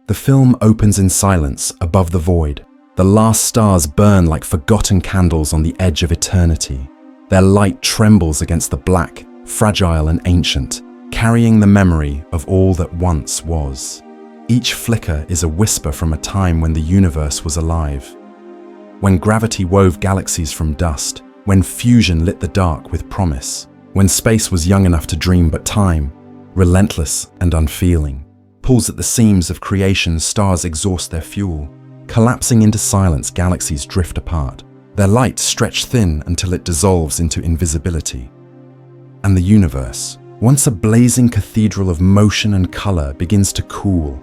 The film opens in silence above the void. The last stars burn like forgotten candles on the edge of eternity. Their light trembles against the black, fragile and ancient, carrying the memory of all that once was. Each flicker is a whisper from a time when the universe was alive. When gravity wove galaxies from dust, when fusion lit the dark with promise, when space was young enough to dream but time, relentless and unfeeling, pulls at the seams of creation, stars exhaust their fuel. Collapsing into silence, galaxies drift apart. Their light stretched thin until it dissolves into invisibility. And the universe, once a blazing cathedral of motion and color, begins to cool.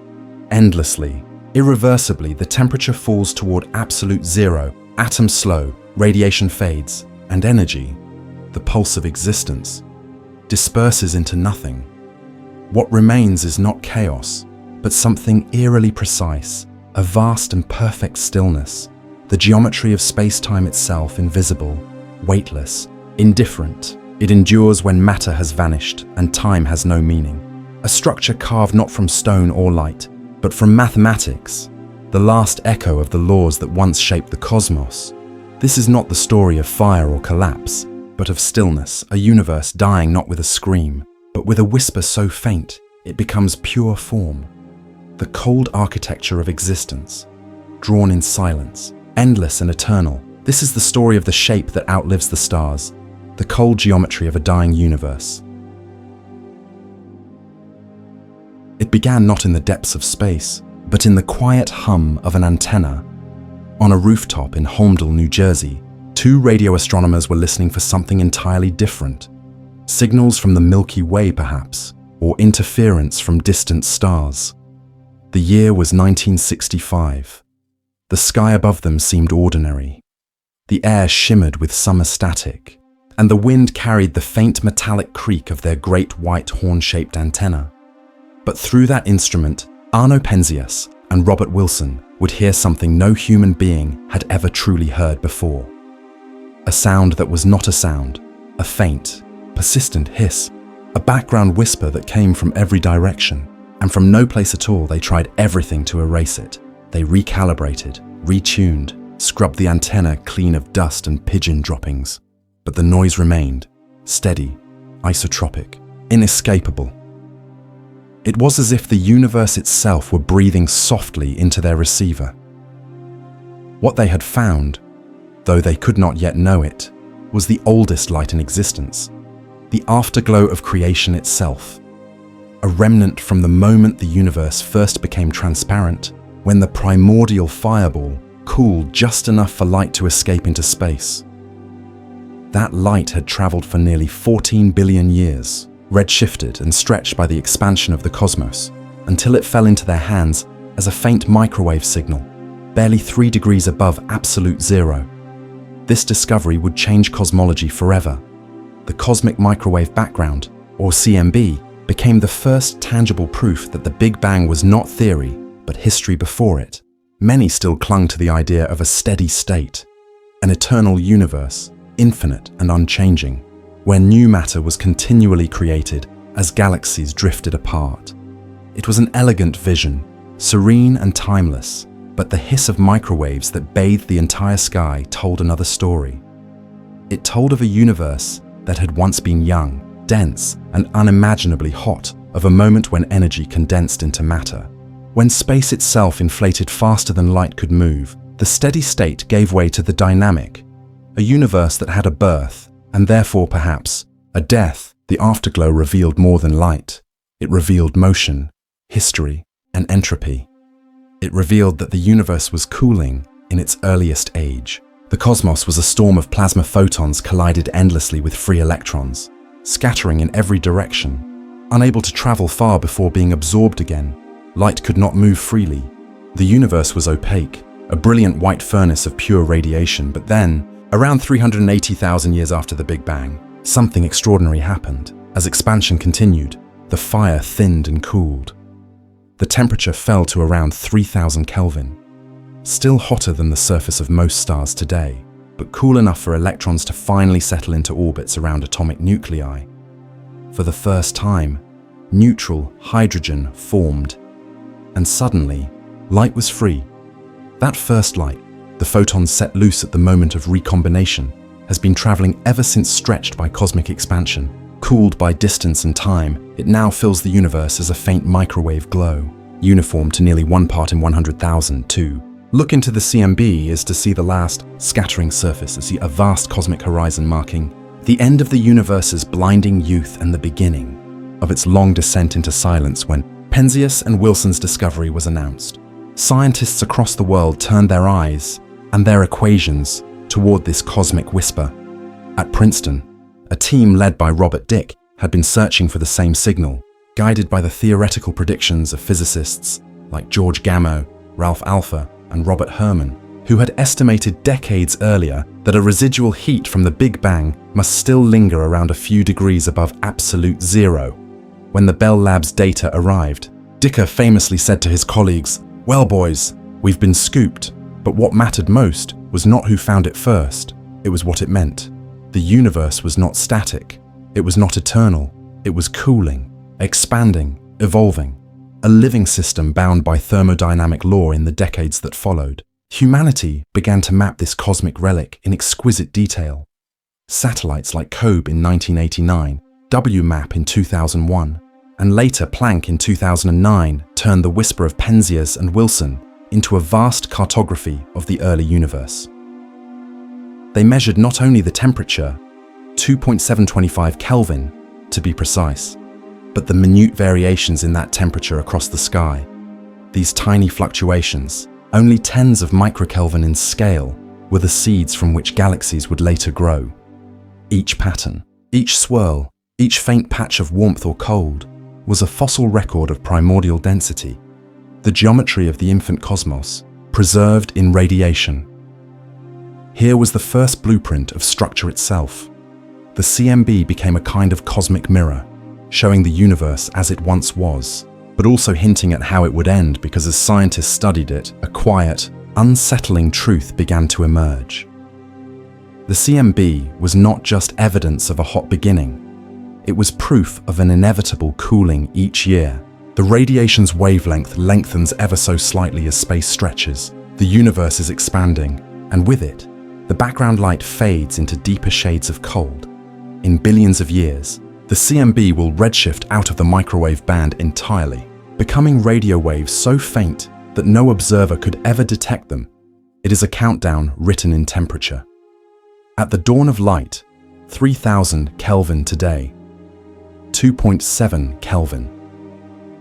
Endlessly, irreversibly, the temperature falls toward absolute zero, atoms slow, radiation fades, and energy, the pulse of existence, disperses into nothing. What remains is not chaos, but something eerily precise, a vast and perfect stillness, the geometry of space-time itself invisible, weightless, indifferent. It endures when matter has vanished and time has no meaning. A structure carved not from stone or light, but from mathematics, the last echo of the laws that once shaped the cosmos. This is not the story of fire or collapse, but of stillness, a universe dying not with a scream, but with a whisper so faint it becomes pure form. The cold architecture of existence, drawn in silence, endless and eternal. This is the story of the shape that outlives the stars, the cold geometry of a dying universe. It began not in the depths of space, but in the quiet hum of an antenna. On a rooftop in Holmdel, New Jersey, two radio astronomers were listening for something entirely different. Signals from the Milky Way, perhaps, or interference from distant stars. The year was 1965. The sky above them seemed ordinary. The air shimmered with summer static, and the wind carried the faint metallic creak of their great white horn-shaped antenna. But through that instrument, Arno Penzias and Robert Wilson would hear something no human being had ever truly heard before. A sound that was not a sound, a faint, persistent hiss, a background whisper that came from every direction, and from no place at all. They tried everything to erase it. They recalibrated, retuned, scrubbed the antenna clean of dust and pigeon droppings. But the noise remained, steady, isotropic, inescapable. It was as if the universe itself were breathing softly into their receiver. What they had found, though they could not yet know it, was the oldest light in existence, the afterglow of creation itself, a remnant from the moment the universe first became transparent, when the primordial fireball cooled just enough for light to escape into space. That light had traveled for nearly 14 billion years, redshifted and stretched by the expansion of the cosmos, until it fell into their hands as a faint microwave signal, barely 3 degrees above absolute zero. This discovery would change cosmology forever. The cosmic microwave background, or CMB, became the first tangible proof that the Big Bang was not theory, but history before it. Many still clung to the idea of a steady state, an eternal universe, infinite and unchanging, where new matter was continually created as galaxies drifted apart. It was an elegant vision, serene and timeless, but the hiss of microwaves that bathed the entire sky told another story. It told of a universe that had once been young, dense, and unimaginably hot, of a moment when energy condensed into matter. When space itself inflated faster than light could move, the steady state gave way to the dynamic, a universe that had a birth, and therefore perhaps a death. The afterglow revealed more than light. It revealed motion, history, and entropy. It revealed that the universe was cooling in its earliest age. The cosmos was a storm of plasma photons collided endlessly with free electrons, scattering in every direction, unable to travel far before being absorbed again. Light could not move freely. The universe was opaque, a brilliant white furnace of pure radiation. But then, around 380,000 years after the Big Bang, something extraordinary happened. As expansion continued, the fire thinned and cooled. The temperature fell to around 3,000 Kelvin. Still hotter than the surface of most stars today, but cool enough for electrons to finally settle into orbits around atomic nuclei. For the first time, neutral hydrogen formed, and suddenly, Light was free. That first light, the photons set loose at the moment of recombination, has been traveling ever since. Stretched by cosmic expansion, cooled by distance and time, it now fills the universe as a faint microwave glow, uniform to nearly 1 part in 100,000 too. Look into the CMB is to see the last scattering surface, as a vast cosmic horizon marking the end of the universe's blinding youth and the beginning of its long descent into silence. When Penzias and Wilson's discovery was announced, scientists across the world turned their eyes and their equations toward this cosmic whisper. At Princeton, a team led by Robert Dicke had been searching for the same signal, guided by the theoretical predictions of physicists like George Gamow, Ralph Alpher, and Robert Herman, who had estimated decades earlier that a residual heat from the Big Bang must still linger around a few degrees above absolute zero. When the Bell Lab's data arrived, Dicke famously said to his colleagues, "Well, boys, we've been scooped." But what mattered most was not who found it first, it was what it meant. The universe was not static, it was not eternal, it was cooling, expanding, evolving, a living system bound by thermodynamic law. In the decades that followed, humanity began to map this cosmic relic in exquisite detail. Satellites like COBE in 1989, WMAP in 2001, and later Planck in 2009 turned the whisper of Penzias and Wilson into a vast cartography of the early universe. They measured not only the temperature, 2.725 Kelvin to be precise, but the minute variations in that temperature across the sky. These tiny fluctuations, only tens of microkelvin in scale, were the seeds from which galaxies would later grow. Each pattern, each swirl, each faint patch of warmth or cold was a fossil record of primordial density, the geometry of the infant cosmos, preserved in radiation. Here was the first blueprint of structure itself. The CMB became a kind of cosmic mirror, showing the universe as it once was, but also hinting at how it would end, because as scientists studied it, a quiet, unsettling truth began to emerge. The CMB was not just evidence of a hot beginning. It was proof of an inevitable cooling each year. The radiation's wavelength lengthens ever so slightly as space stretches. The universe is expanding, and with it, the background light fades into deeper shades of cold. In billions of years, the CMB will redshift out of the microwave band entirely, becoming radio waves so faint that no observer could ever detect them. It is a countdown written in temperature. At the dawn of light, 3000 Kelvin today, 2.7 Kelvin.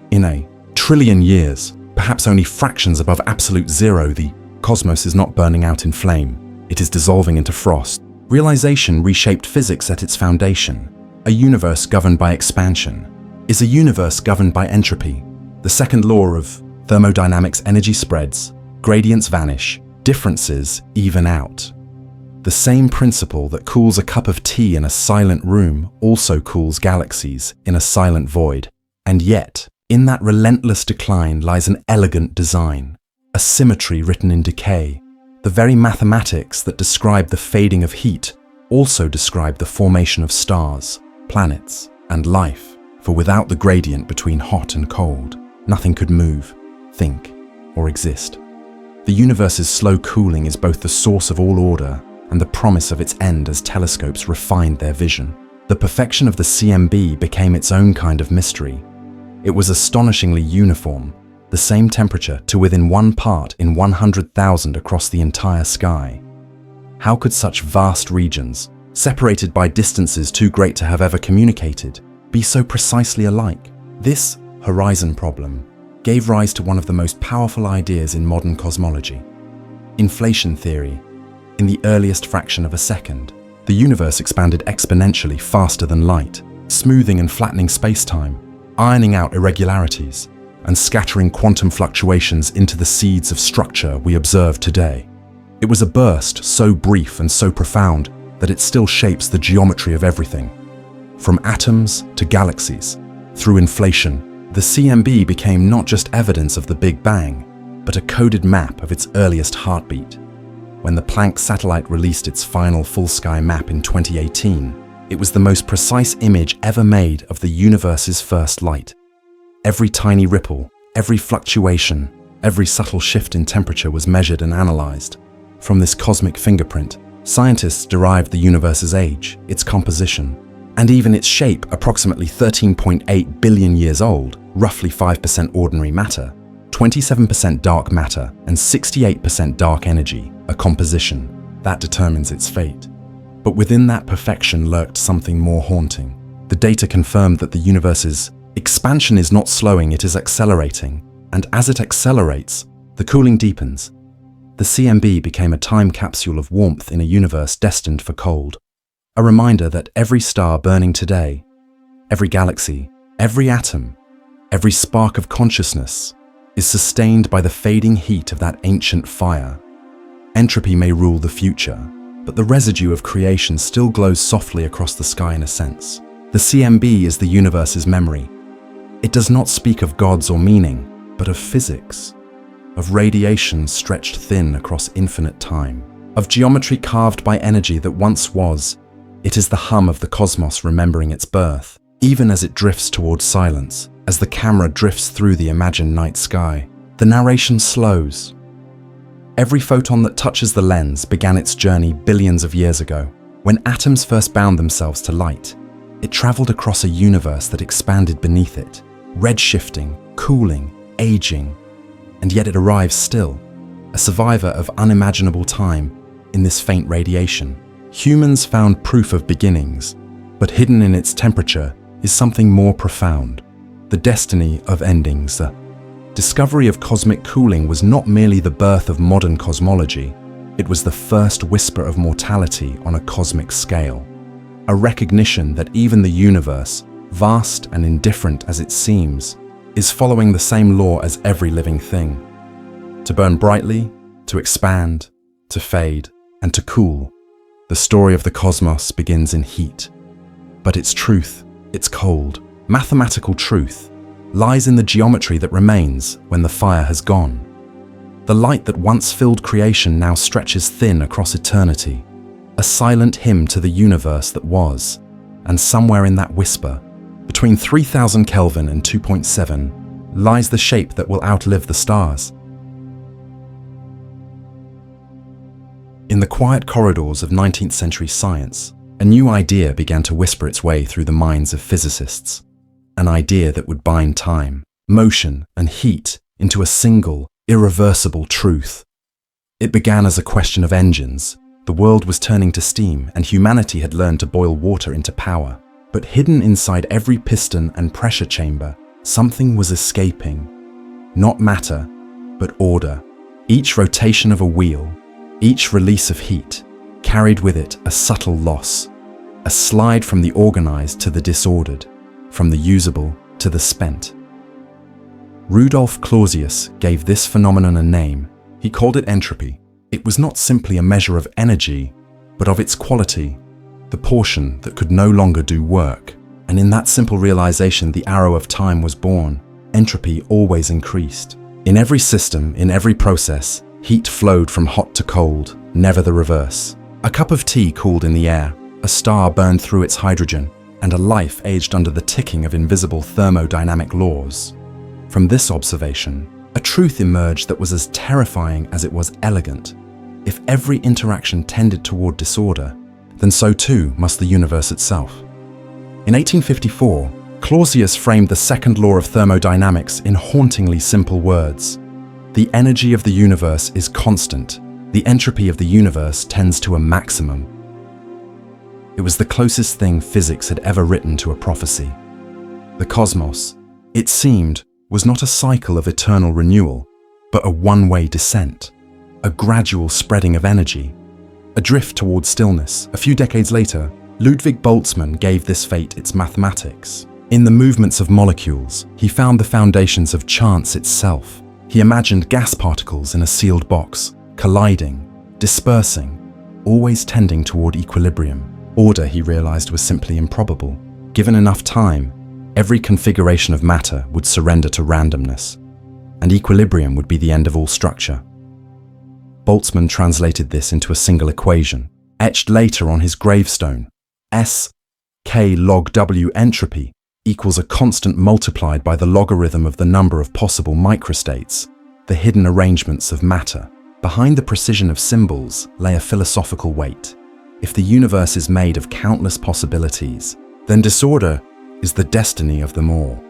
In a trillion years, perhaps only fractions above absolute zero, the cosmos is not burning out in flame. It is dissolving into frost. Realization reshaped physics at its foundation. A universe governed by expansion is a universe governed by entropy. The second law of thermodynamics: energy spreads, gradients vanish, differences even out. The same principle that cools a cup of tea in a silent room also cools galaxies in a silent void. And yet, in that relentless decline lies an elegant design, a symmetry written in decay. The very mathematics that describe the fading of heat also describe the formation of stars, planets, and life, for without the gradient between hot and cold, nothing could move, think, or exist. The universe's slow cooling is both the source of all order and the promise of its end as telescopes refined their vision. The perfection of the CMB became its own kind of mystery. It was astonishingly uniform, the same temperature to within 1 part in 100,000 across the entire sky. How could such vast regions, separated by distances too great to have ever communicated, be so precisely alike? This horizon problem gave rise to one of the most powerful ideas in modern cosmology: inflation theory. In the earliest fraction of a second, the universe expanded exponentially faster than light, smoothing and flattening space-time, ironing out irregularities, and scattering quantum fluctuations into the seeds of structure we observe today. It was a burst so brief and so profound that it still shapes the geometry of everything. From atoms to galaxies, through inflation, the CMB became not just evidence of the Big Bang, but a coded map of its earliest heartbeat. When the Planck satellite released its final full-sky map in 2018, it was the most precise image ever made of the universe's first light. Every tiny ripple, every fluctuation, Every subtle shift in temperature was measured and analyzed. From this cosmic fingerprint, scientists derived the universe's age, its composition, and even its shape, approximately 13.8 billion years old, roughly 5% ordinary matter, 27% dark matter, and 68% dark energy, a composition that determines its fate. But within that perfection lurked something more haunting. The data confirmed that the universe's expansion is not slowing, it is accelerating. And as it accelerates, the cooling deepens. The CMB became a time capsule of warmth in a universe destined for cold. A reminder that every star burning today, every galaxy, every atom, every spark of consciousness is sustained by the fading heat of that ancient fire. Entropy may rule the future, but the residue of creation still glows softly across the sky in a sense. The CMB is the universe's memory. It does not speak of gods or meaning, but of physics, of radiation stretched thin across infinite time, of geometry carved by energy that once was. It is the hum of the cosmos remembering its birth, even as it drifts towards silence, as the camera drifts through the imagined night sky. The narration slows. Every photon that touches the lens began its journey billions of years ago. When atoms first bound themselves to light, it traveled across a universe that expanded beneath it, redshifting, cooling, aging, and yet it arrives still, a survivor of unimaginable time in this faint radiation. Humans found proof of beginnings, but hidden in its temperature is something more profound, the destiny of endings. The discovery of cosmic cooling was not merely the birth of modern cosmology, it was the first whisper of mortality on a cosmic scale, a recognition that even the universe, vast and indifferent as it seems, is following the same law as every living thing. To burn brightly, to expand, to fade, and to cool. The story of the cosmos begins in heat, but its truth, its cold, mathematical truth, lies in the geometry that remains when the fire has gone. The light that once filled creation now stretches thin across eternity, a silent hymn to the universe that was, and somewhere in that whisper, between 3000 Kelvin and 2.7, lies the shape that will outlive the stars. In the quiet corridors of 19th century science, a new idea began to whisper its way through the minds of physicists. An idea that would bind time, motion, and heat into a single, irreversible truth. It began as a question of engines. The world was turning to steam, and humanity had learned to boil water into power. But hidden inside every piston and pressure chamber, something was escaping. Not matter, but order. Each rotation of a wheel, each release of heat, carried with it a subtle loss, a slide from the organized to the disordered, from the usable to the spent. Rudolf Clausius gave this phenomenon a name. He called it entropy. It was not simply a measure of energy, but of its quality, the portion that could no longer do work. And in that simple realization, the arrow of time was born. Entropy always increased. In every system, in every process, heat flowed from hot to cold, never the reverse. A cup of tea cooled in the air, a star burned through its hydrogen, and a life aged under the ticking of invisible thermodynamic laws. From this observation, a truth emerged that was as terrifying as it was elegant. If every interaction tended toward disorder, then so too must the universe itself. In 1854, Clausius framed the second law of thermodynamics in hauntingly simple words. The energy of the universe is constant. The entropy of the universe tends to a maximum. It was the closest thing physics had ever written to a prophecy. The cosmos, it seemed, was not a cycle of eternal renewal, but a one-way descent, a gradual spreading of energy, a drift toward stillness. A few decades later, Ludwig Boltzmann gave this fate its mathematics. In the movements of molecules, he found the foundations of chance itself. He imagined gas particles in a sealed box, colliding, dispersing, always tending toward equilibrium. Order, he realized, was simply improbable. Given enough time, every configuration of matter would surrender to randomness, and equilibrium would be the end of all structure. Boltzmann translated this into a single equation, etched later on his gravestone. S K log W entropy equals a constant multiplied by the logarithm of the number of possible microstates. the hidden arrangements of matter. Behind the precision of symbols lay a philosophical weight. If the universe is made of countless possibilities, then disorder is the destiny of them all.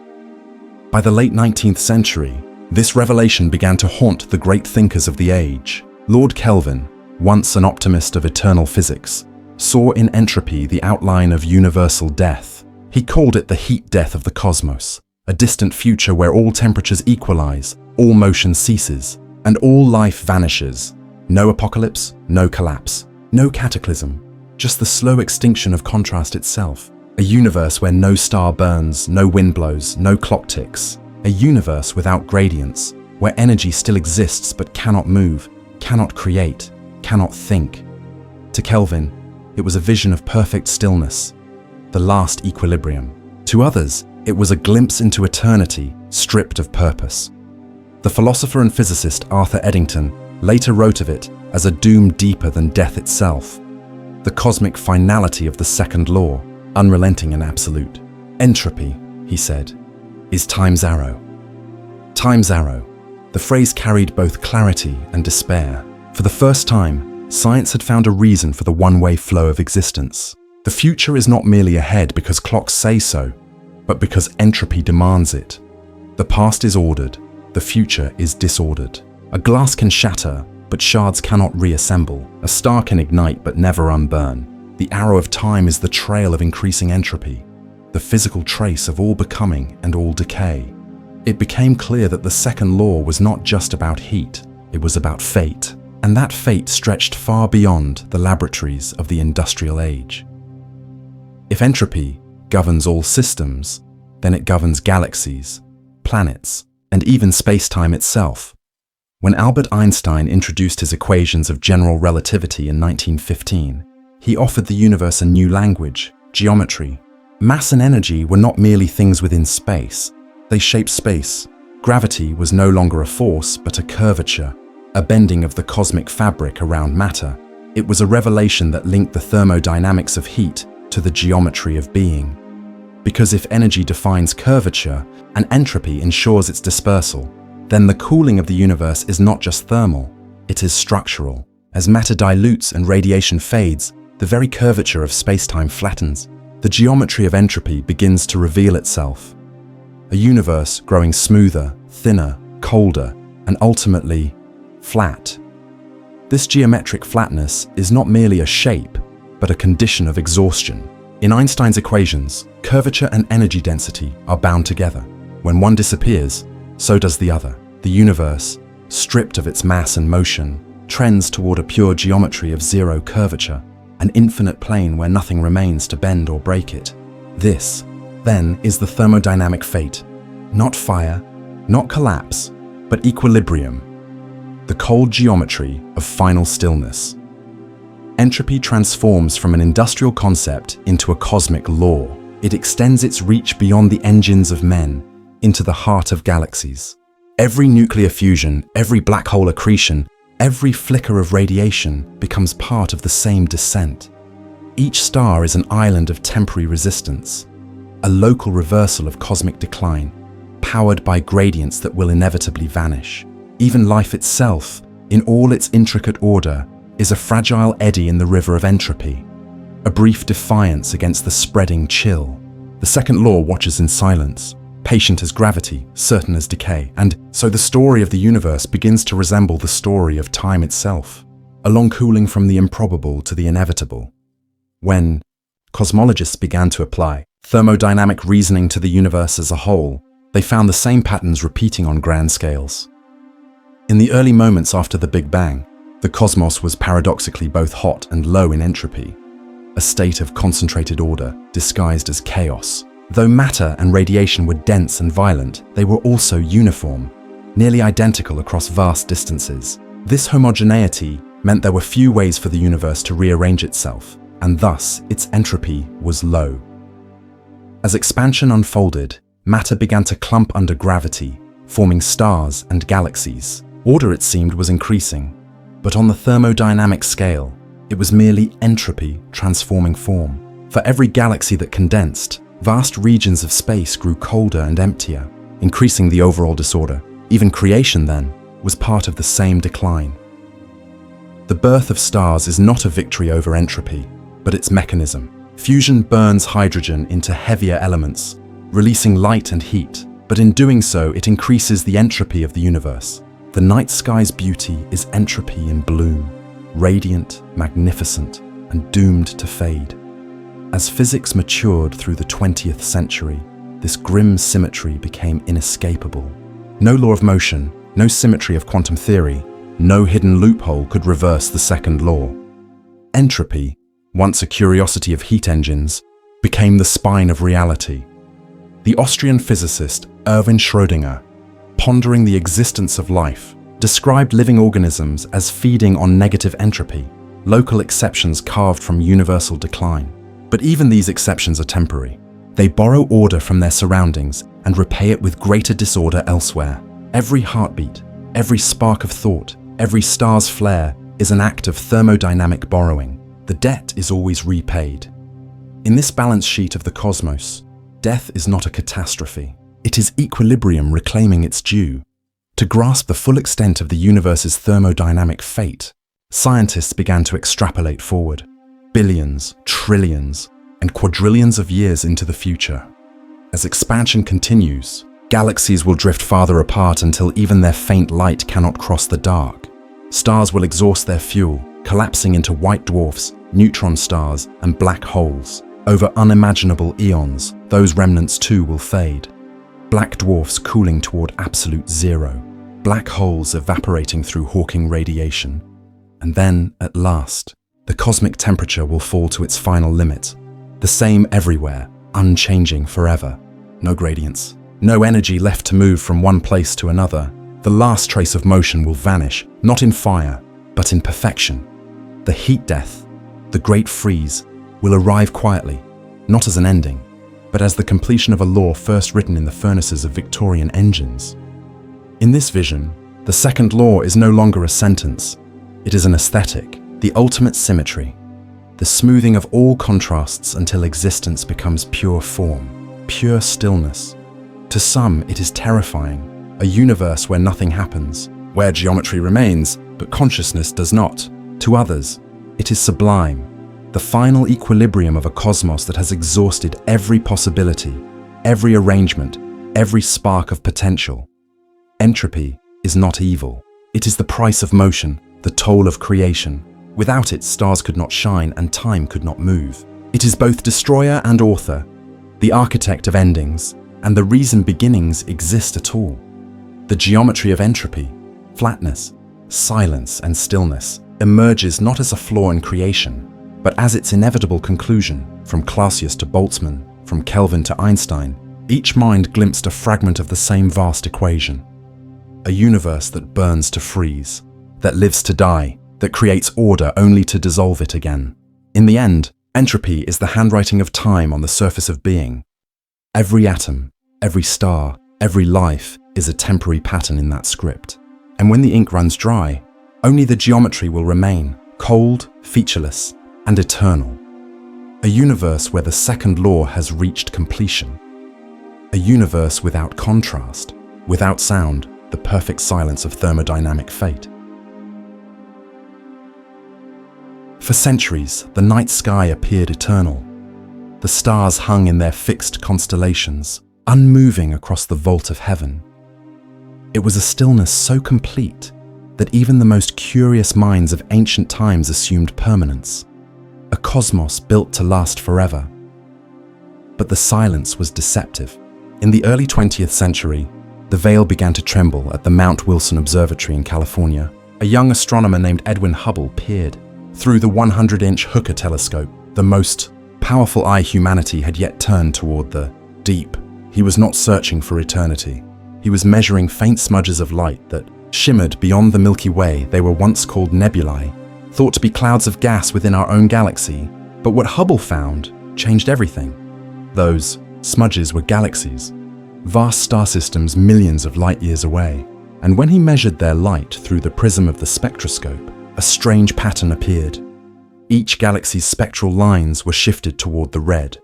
By the late 19th century, this revelation began to haunt the great thinkers of the age. Lord Kelvin, once an optimist of eternal physics, saw in entropy the outline of universal death. He called it the heat death of the cosmos, a distant future where all temperatures equalize, all motion ceases, and all life vanishes. No apocalypse, no collapse, no cataclysm, just the slow extinction of contrast itself. A universe where no star burns, no wind blows, no clock ticks. A universe without gradients, where energy still exists but cannot move, cannot create, cannot think. To Kelvin, it was a vision of perfect stillness, the last equilibrium. To others, it was a glimpse into eternity, stripped of purpose. The philosopher and physicist Arthur Eddington later wrote of it as a doom deeper than death itself, the cosmic finality of the second law, unrelenting and absolute. Entropy, he said, is time's arrow. Time's arrow. The phrase carried both clarity and despair. For the first time, science had found a reason for the one-way flow of existence. The future is not merely ahead because clocks say so, but because entropy demands it. The past is ordered, the future is disordered. A glass can shatter, but shards cannot reassemble. A star can ignite but never unburn. The arrow of time is the trail of increasing entropy, the physical trace of all becoming and all decay. It became clear that the second law was not just about heat, it was about fate, and that fate stretched far beyond the laboratories of the industrial age. If entropy governs all systems, then it governs galaxies, planets, and even space-time itself. When Albert Einstein introduced his equations of general relativity in 1915, he offered the universe a new language, geometry. Mass and energy were not merely things within space. They shaped space. Gravity was no longer a force, but a curvature, a bending of the cosmic fabric around matter. It was a revelation that linked the thermodynamics of heat to the geometry of being. Because if energy defines curvature and entropy ensures its dispersal, then the cooling of the universe is not just thermal, it is structural. As matter dilutes and radiation fades, the very curvature of space-time flattens. The geometry of entropy begins to reveal itself. A universe growing smoother, thinner, colder, and ultimately flat. This geometric flatness is not merely a shape, but a condition of exhaustion. In Einstein's equations, curvature and energy density are bound together. When one disappears, so does the other. The universe, stripped of its mass and motion, trends toward a pure geometry of zero curvature, an infinite plane where nothing remains to bend or break it. This, then, is the thermodynamic fate. Not fire, not collapse, but equilibrium. The cold geometry of final stillness. Entropy transforms from an industrial concept into a cosmic law. It extends its reach beyond the engines of men into the heart of galaxies. Every nuclear fusion, every black hole accretion, every flicker of radiation becomes part of the same descent. Each star is an island of temporary resistance, a local reversal of cosmic decline, powered by gradients that will inevitably vanish. Even life itself, in all its intricate order, is a fragile eddy in the river of entropy, a brief defiance against the spreading chill. The second law watches in silence, patient as gravity, certain as decay, and so the story of the universe begins to resemble the story of time itself, a long cooling from the improbable to the inevitable. When cosmologists began to apply thermodynamic reasoning to the universe as a whole, they found the same patterns repeating on grand scales. In the early moments after the Big Bang, the cosmos was paradoxically both hot and low in entropy, a state of concentrated order disguised as chaos. Though matter and radiation were dense and violent, they were also uniform, nearly identical across vast distances. This homogeneity meant there were few ways for the universe to rearrange itself, and thus its entropy was low. As expansion unfolded, matter began to clump under gravity, forming stars and galaxies. Order, it seemed, was increasing, but on the thermodynamic scale, it was merely entropy transforming form. For every galaxy that condensed, vast regions of space grew colder and emptier, increasing the overall disorder. Even creation, then, was part of the same decline. The birth of stars is not a victory over entropy, but its mechanism. Fusion burns hydrogen into heavier elements, releasing light and heat, but in doing so, it increases the entropy of the universe. The night sky's beauty is entropy in bloom, radiant, magnificent, and doomed to fade. As physics matured through the 20th century, this grim symmetry became inescapable. No law of motion, no symmetry of quantum theory, no hidden loophole could reverse the second law. Entropy, once a curiosity of heat engines, became the spine of reality. The Austrian physicist Erwin Schrödinger, pondering the existence of life, described living organisms as feeding on negative entropy, local exceptions carved from universal decline. But even these exceptions are temporary. They borrow order from their surroundings and repay it with greater disorder elsewhere. Every heartbeat, every spark of thought, every star's flare is an act of thermodynamic borrowing. The debt is always repaid. In this balance sheet of the cosmos, death is not a catastrophe. It is equilibrium reclaiming its due. To grasp the full extent of the universe's thermodynamic fate, scientists began to extrapolate forward, billions, trillions, and quadrillions of years into the future. As expansion continues, galaxies will drift farther apart until even their faint light cannot cross the dark. Stars will exhaust their fuel, collapsing into white dwarfs, neutron stars, and black holes. Over unimaginable eons, those remnants too will fade. Black dwarfs cooling toward absolute zero, black holes evaporating through Hawking radiation. And then, at last, the cosmic temperature will fall to its final limit. The same everywhere, unchanging forever. No gradients, no energy left to move from one place to another. The last trace of motion will vanish, not in fire, but in perfection. The heat death, the great freeze, will arrive quietly, not as an ending, but as the completion of a law first written in the furnaces of Victorian engines. In this vision, the second law is no longer a sentence. It is an aesthetic, the ultimate symmetry, the smoothing of all contrasts until existence becomes pure form, pure stillness. To some, it is terrifying, a universe where nothing happens, where geometry remains, but consciousness does not. To others, it is sublime, the final equilibrium of a cosmos that has exhausted every possibility, every arrangement, every spark of potential. Entropy is not evil. It is the price of motion, the toll of creation. Without it, stars could not shine and time could not move. It is both destroyer and author, the architect of endings, and the reason beginnings exist at all. The geometry of entropy, flatness, silence, and stillness emerges not as a flaw in creation, but as its inevitable conclusion. From Clausius to Boltzmann, from Kelvin to Einstein, each mind glimpsed a fragment of the same vast equation. A universe that burns to freeze, that lives to die, that creates order only to dissolve it again. In the end, entropy is the handwriting of time on the surface of being. Every atom, every star, every life is a temporary pattern in that script. And when the ink runs dry, only the geometry will remain, cold, featureless, and eternal. A universe where the second law has reached completion. A universe without contrast, without sound, the perfect silence of thermodynamic fate. For centuries, the night sky appeared eternal. The stars hung in their fixed constellations, unmoving across the vault of heaven. It was a stillness so complete that even the most curious minds of ancient times assumed permanence, a cosmos built to last forever. But the silence was deceptive. In the early 20th century, the veil began to tremble at the Mount Wilson Observatory in California. A young astronomer named Edwin Hubble peered through the 100-inch Hooker telescope, the most powerful eye humanity had yet turned toward the deep. He was not searching for eternity. He was measuring faint smudges of light that shimmered beyond the Milky Way. They were once called nebulae, thought to be clouds of gas within our own galaxy. But what Hubble found changed everything. Those smudges were galaxies, vast star systems millions of light years away. And when he measured their light through the prism of the spectroscope, a strange pattern appeared. Each galaxy's spectral lines were shifted toward the red.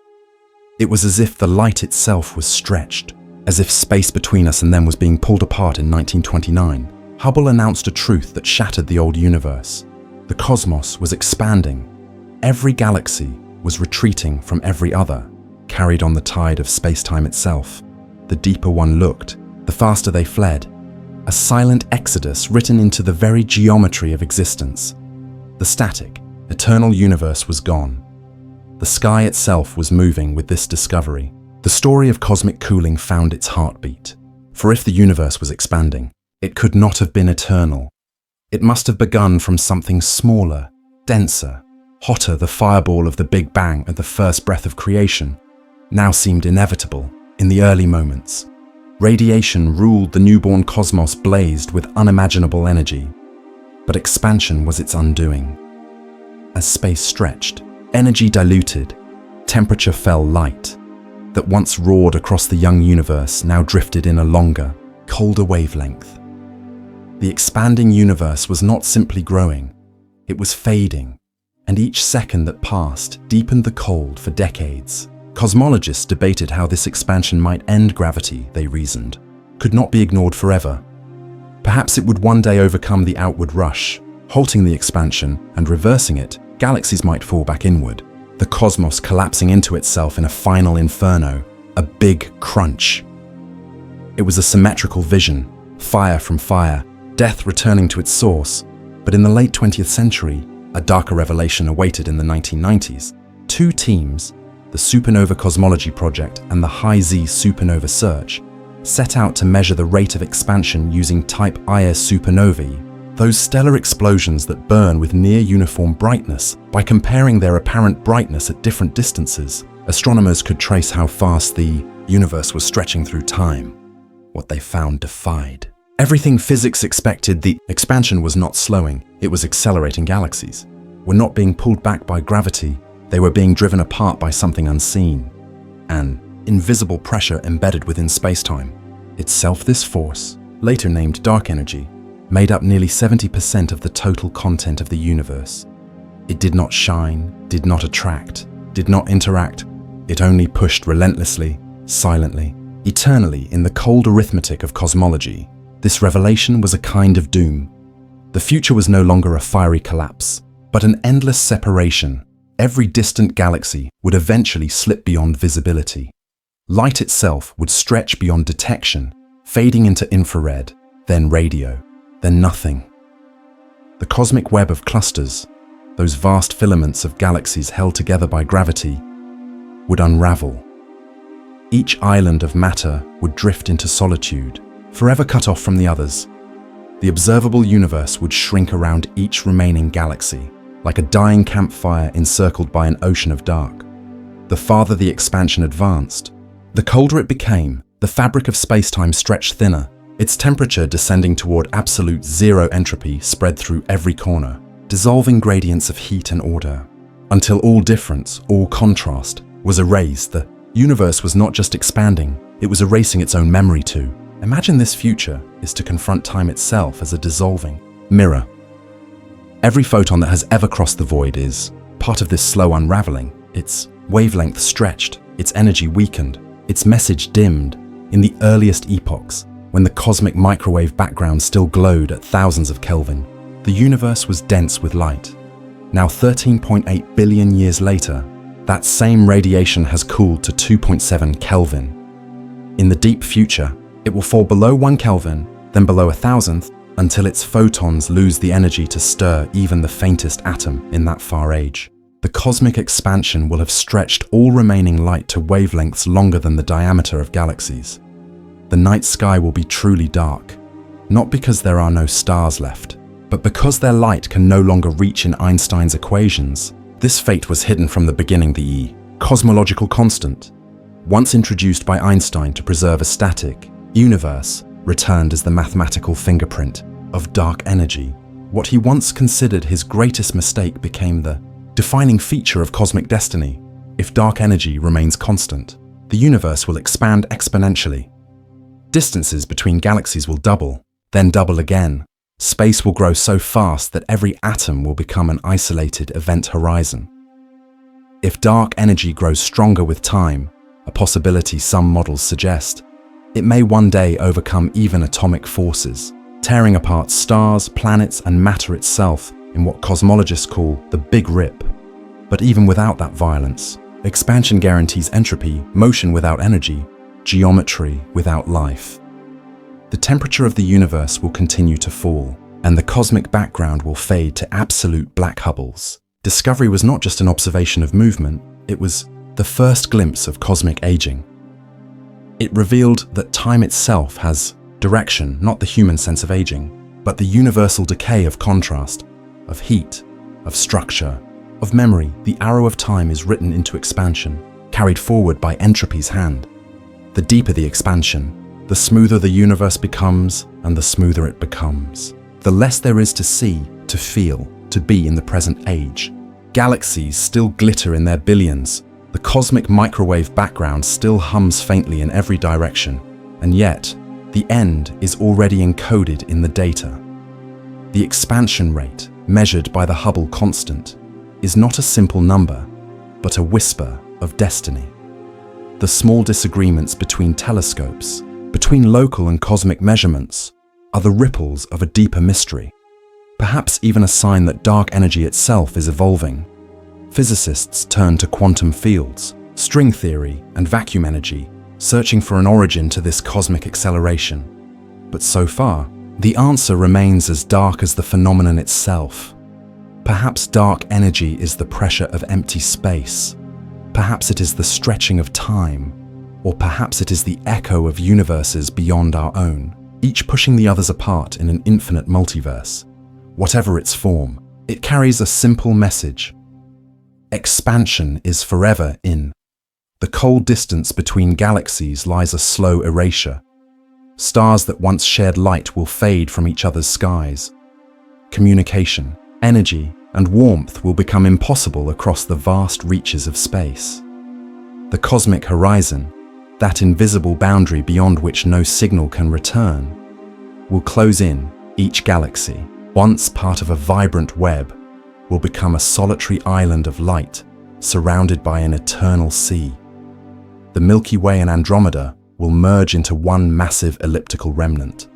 It was as if the light itself was stretched, as if space between us and them was being pulled apart in 1929. Hubble announced a truth that shattered the old universe. The cosmos was expanding. Every galaxy was retreating from every other, carried on the tide of space-time itself. The deeper one looked, the faster they fled. A silent exodus written into the very geometry of existence. The static, eternal universe was gone. The sky itself was moving with this discovery. The story of cosmic cooling found its heartbeat. For if the universe was expanding, it could not have been eternal. It must have begun from something smaller, denser, hotter. The fireball of the Big Bang at the first breath of creation now seemed inevitable in the early moments. Radiation ruled the newborn cosmos, blazed with unimaginable energy. But expansion was its undoing. As space stretched, energy diluted, temperature fell. Light that once roared across the young universe now drifted in a longer, colder wavelength. The expanding universe was not simply growing, it was fading, and each second that passed deepened the cold for decades. Cosmologists debated how this expansion might end. Gravity, they reasoned, could not be ignored forever. Perhaps it would one day overcome the outward rush, halting the expansion and reversing it. Galaxies might fall back inward, the cosmos collapsing into itself in a final inferno, a big crunch. It was a symmetrical vision, fire from fire, death returning to its source. But in the late 20th century, a darker revelation awaited. In the 1990s. Two teams, the Supernova Cosmology Project and the High-Z Supernova Search, set out to measure the rate of expansion using Type Ia supernovae, those stellar explosions that burn with near-uniform brightness. By comparing their apparent brightness at different distances, astronomers could trace how fast the universe was stretching through time. What they found defied everything physics expected. The expansion was not slowing, it was accelerating. Galaxies were not being pulled back by gravity, they were being driven apart by something unseen, an invisible pressure embedded within space-time. Itself, this force, later named dark energy, made up nearly 70% of the total content of the universe. It did not shine, did not attract, did not interact. It only pushed relentlessly, silently, eternally. In the cold arithmetic of cosmology, this revelation was a kind of doom. The future was no longer a fiery collapse, but an endless separation. Every distant galaxy would eventually slip beyond visibility. Light itself would stretch beyond detection, fading into infrared, then radio, then nothing. The cosmic web of clusters, those vast filaments of galaxies held together by gravity, would unravel. Each island of matter would drift into solitude, forever cut off from the others. The observable universe would shrink around each remaining galaxy, like a dying campfire encircled by an ocean of dark. The farther the expansion advanced, the colder it became. The fabric of space-time stretched thinner, its temperature descending toward absolute zero. Entropy spread through every corner, dissolving gradients of heat and order, until all difference, all contrast, was erased. The universe was not just expanding, it was erasing its own memory too. Imagine this future is to confront time itself as a dissolving mirror. Every photon that has ever crossed the void is part of this slow unraveling. Its wavelength stretched, its energy weakened, its message dimmed. In the earliest epochs, when the cosmic microwave background still glowed at thousands of Kelvin, the universe was dense with light. Now 13.8 billion years later, that same radiation has cooled to 2.7 Kelvin. In the deep future, it will fall below 1 Kelvin, then below 1,000th, until its photons lose the energy to stir even the faintest atom in that far age. The cosmic expansion will have stretched all remaining light to wavelengths longer than the diameter of galaxies. The night sky will be truly dark, not because there are no stars left, but because their light can no longer reach in Einstein's equations. This fate was hidden from the beginning. The cosmological constant, once introduced by Einstein to preserve a static universe, returned as the mathematical fingerprint of dark energy. What he once considered his greatest mistake became the defining feature of cosmic destiny. If dark energy remains constant, the universe will expand exponentially. Distances between galaxies will double, then double again. Space will grow so fast that every atom will become an isolated event horizon. If dark energy grows stronger with time, a possibility some models suggest, it may one day overcome even atomic forces. tearing apart stars, planets, and matter itself in what cosmologists call the Big Rip. But even without that violence, expansion guarantees entropy, motion without energy, geometry without life. The temperature of the universe will continue to fall, and the cosmic background will fade to absolute black Hubbles. Discovery was not just an observation of movement, it was the first glimpse of cosmic aging. It revealed that time itself has direction, not the human sense of aging, but the universal decay of contrast, of heat, of structure, of memory. The arrow of time is written into expansion, carried forward by entropy's hand. The deeper the expansion, the smoother the universe becomes, and the smoother it becomes. The less there is to see, to feel, to be in the present age. Galaxies still glitter in their billions. The cosmic microwave background still hums faintly in every direction, and yet, the end is already encoded in the data. The expansion rate, measured by the Hubble constant, is not a simple number, but a whisper of destiny. The small disagreements between telescopes, between local and cosmic measurements, are the ripples of a deeper mystery, perhaps even a sign that dark energy itself is evolving. Physicists turn to quantum fields, string theory, and vacuum energy, searching for an origin to this cosmic acceleration. But so far, the answer remains as dark as the phenomenon itself. Perhaps dark energy is the pressure of empty space. Perhaps it is the stretching of time, or perhaps it is the echo of universes beyond our own, each pushing the others apart in an infinite multiverse. Whatever its form, it carries a simple message. Expansion is forever in. The cold distance between galaxies lies a slow erasure. Stars that once shared light will fade from each other's skies. Communication, energy, and warmth will become impossible across the vast reaches of space. The cosmic horizon, that invisible boundary beyond which no signal can return, will close in. Each galaxy, once part of a vibrant web, will become a solitary island of light surrounded by an eternal sea. The Milky Way and Andromeda will merge into one massive elliptical remnant,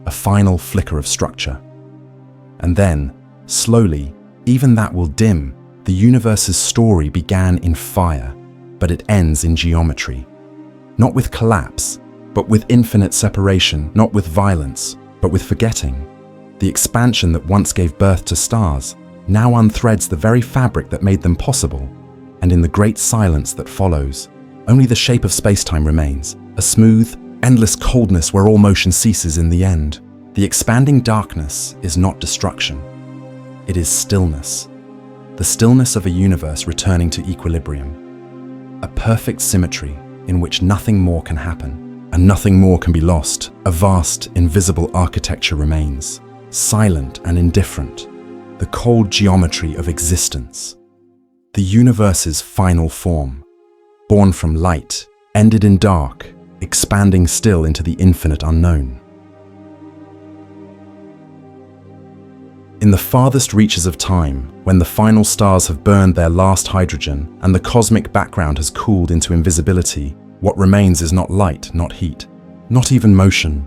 a final flicker of structure. And then, slowly, even that will dim. The universe's story began in fire, but it ends in geometry. Not with collapse, but with infinite separation, not with violence, but with forgetting. The expansion that once gave birth to stars now unthreads the very fabric that made them possible, and in the great silence that follows, only the shape of spacetime remains, a smooth, endless coldness where all motion ceases in the end. The expanding darkness is not destruction. It is stillness. The stillness of a universe returning to equilibrium. A perfect symmetry in which nothing more can happen, and nothing more can be lost. A vast, invisible architecture remains, silent and indifferent, the cold geometry of existence. The universe's final form, born from light, ended in dark, expanding still into the infinite unknown. In the farthest reaches of time, when the final stars have burned their last hydrogen and the cosmic background has cooled into invisibility, what remains is not light, not heat, not even motion.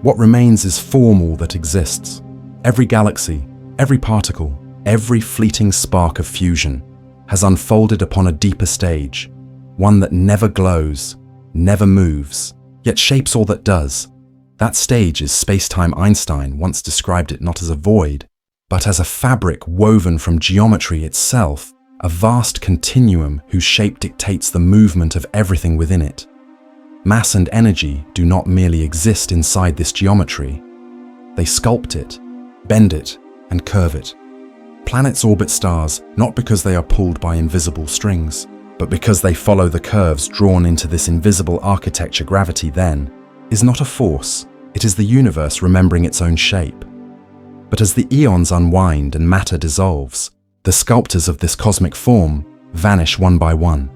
What remains is form all that exists. Every galaxy, every particle, every fleeting spark of fusion has unfolded upon a deeper stage, one that never glows, never moves, yet shapes all that does. That stage is spacetime. Einstein once described it not as a void, but as a fabric woven from geometry itself, a vast continuum whose shape dictates the movement of everything within it. Mass and energy do not merely exist inside this geometry. They sculpt it, bend it, and curve it. Planets orbit stars not because they are pulled by invisible strings, but because they follow the curves drawn into this invisible architecture. Gravity, then, is not a force, it is the universe remembering its own shape. But as the eons unwind and matter dissolves, the sculptors of this cosmic form vanish one by one.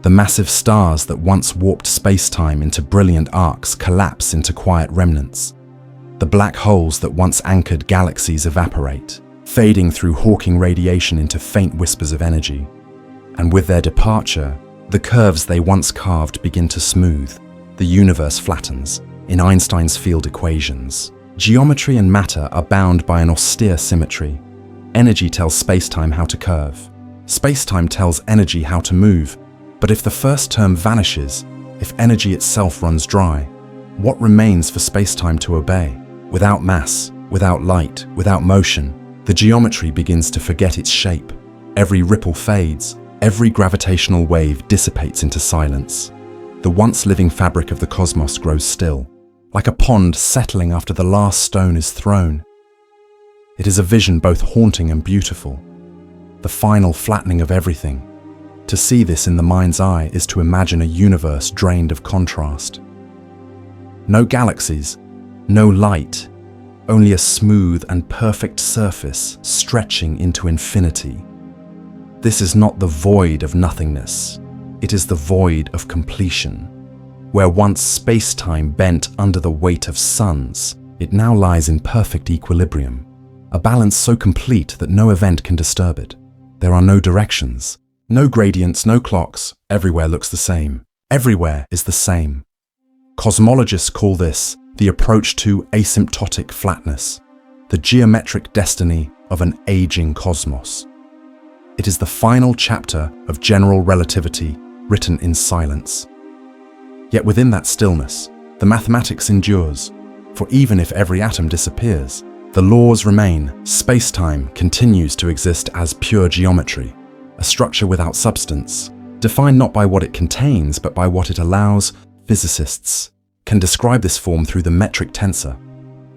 The massive stars that once warped space-time into brilliant arcs collapse into quiet remnants. The black holes that once anchored galaxies evaporate, fading through Hawking radiation into faint whispers of energy. And with their departure, the curves they once carved begin to smooth. The universe flattens, in Einstein's field equations, Geometry and matter are bound by an austere symmetry. Energy tells spacetime how to curve. Spacetime tells energy how to move. But if the first term vanishes, if energy itself runs dry, what remains for spacetime to obey? Without mass, without light, without motion, the geometry begins to forget its shape. Every ripple fades, every gravitational wave dissipates into silence. The once living fabric of the cosmos grows still, like a pond settling after the last stone is thrown. It is a vision both haunting and beautiful, the final flattening of everything. To see this in the mind's eye is to imagine a universe drained of contrast. No galaxies, no light, only a smooth and perfect surface stretching into infinity. This is not the void of nothingness, it is the void of completion. Where once space-time bent under the weight of suns, it now lies in perfect equilibrium, a balance so complete that no event can disturb it. There are no directions, no gradients, no clocks, everywhere looks the same. Everywhere is the same. Cosmologists call this the approach to asymptotic flatness, the geometric destiny of an aging cosmos. It is the final chapter of general relativity written in silence. Yet within that stillness, the mathematics endures, for even if every atom disappears, the laws remain. Space-time continues to exist as pure geometry, a structure without substance, defined not by what it contains but by what it allows. Physicists can describe this form through the metric tensor,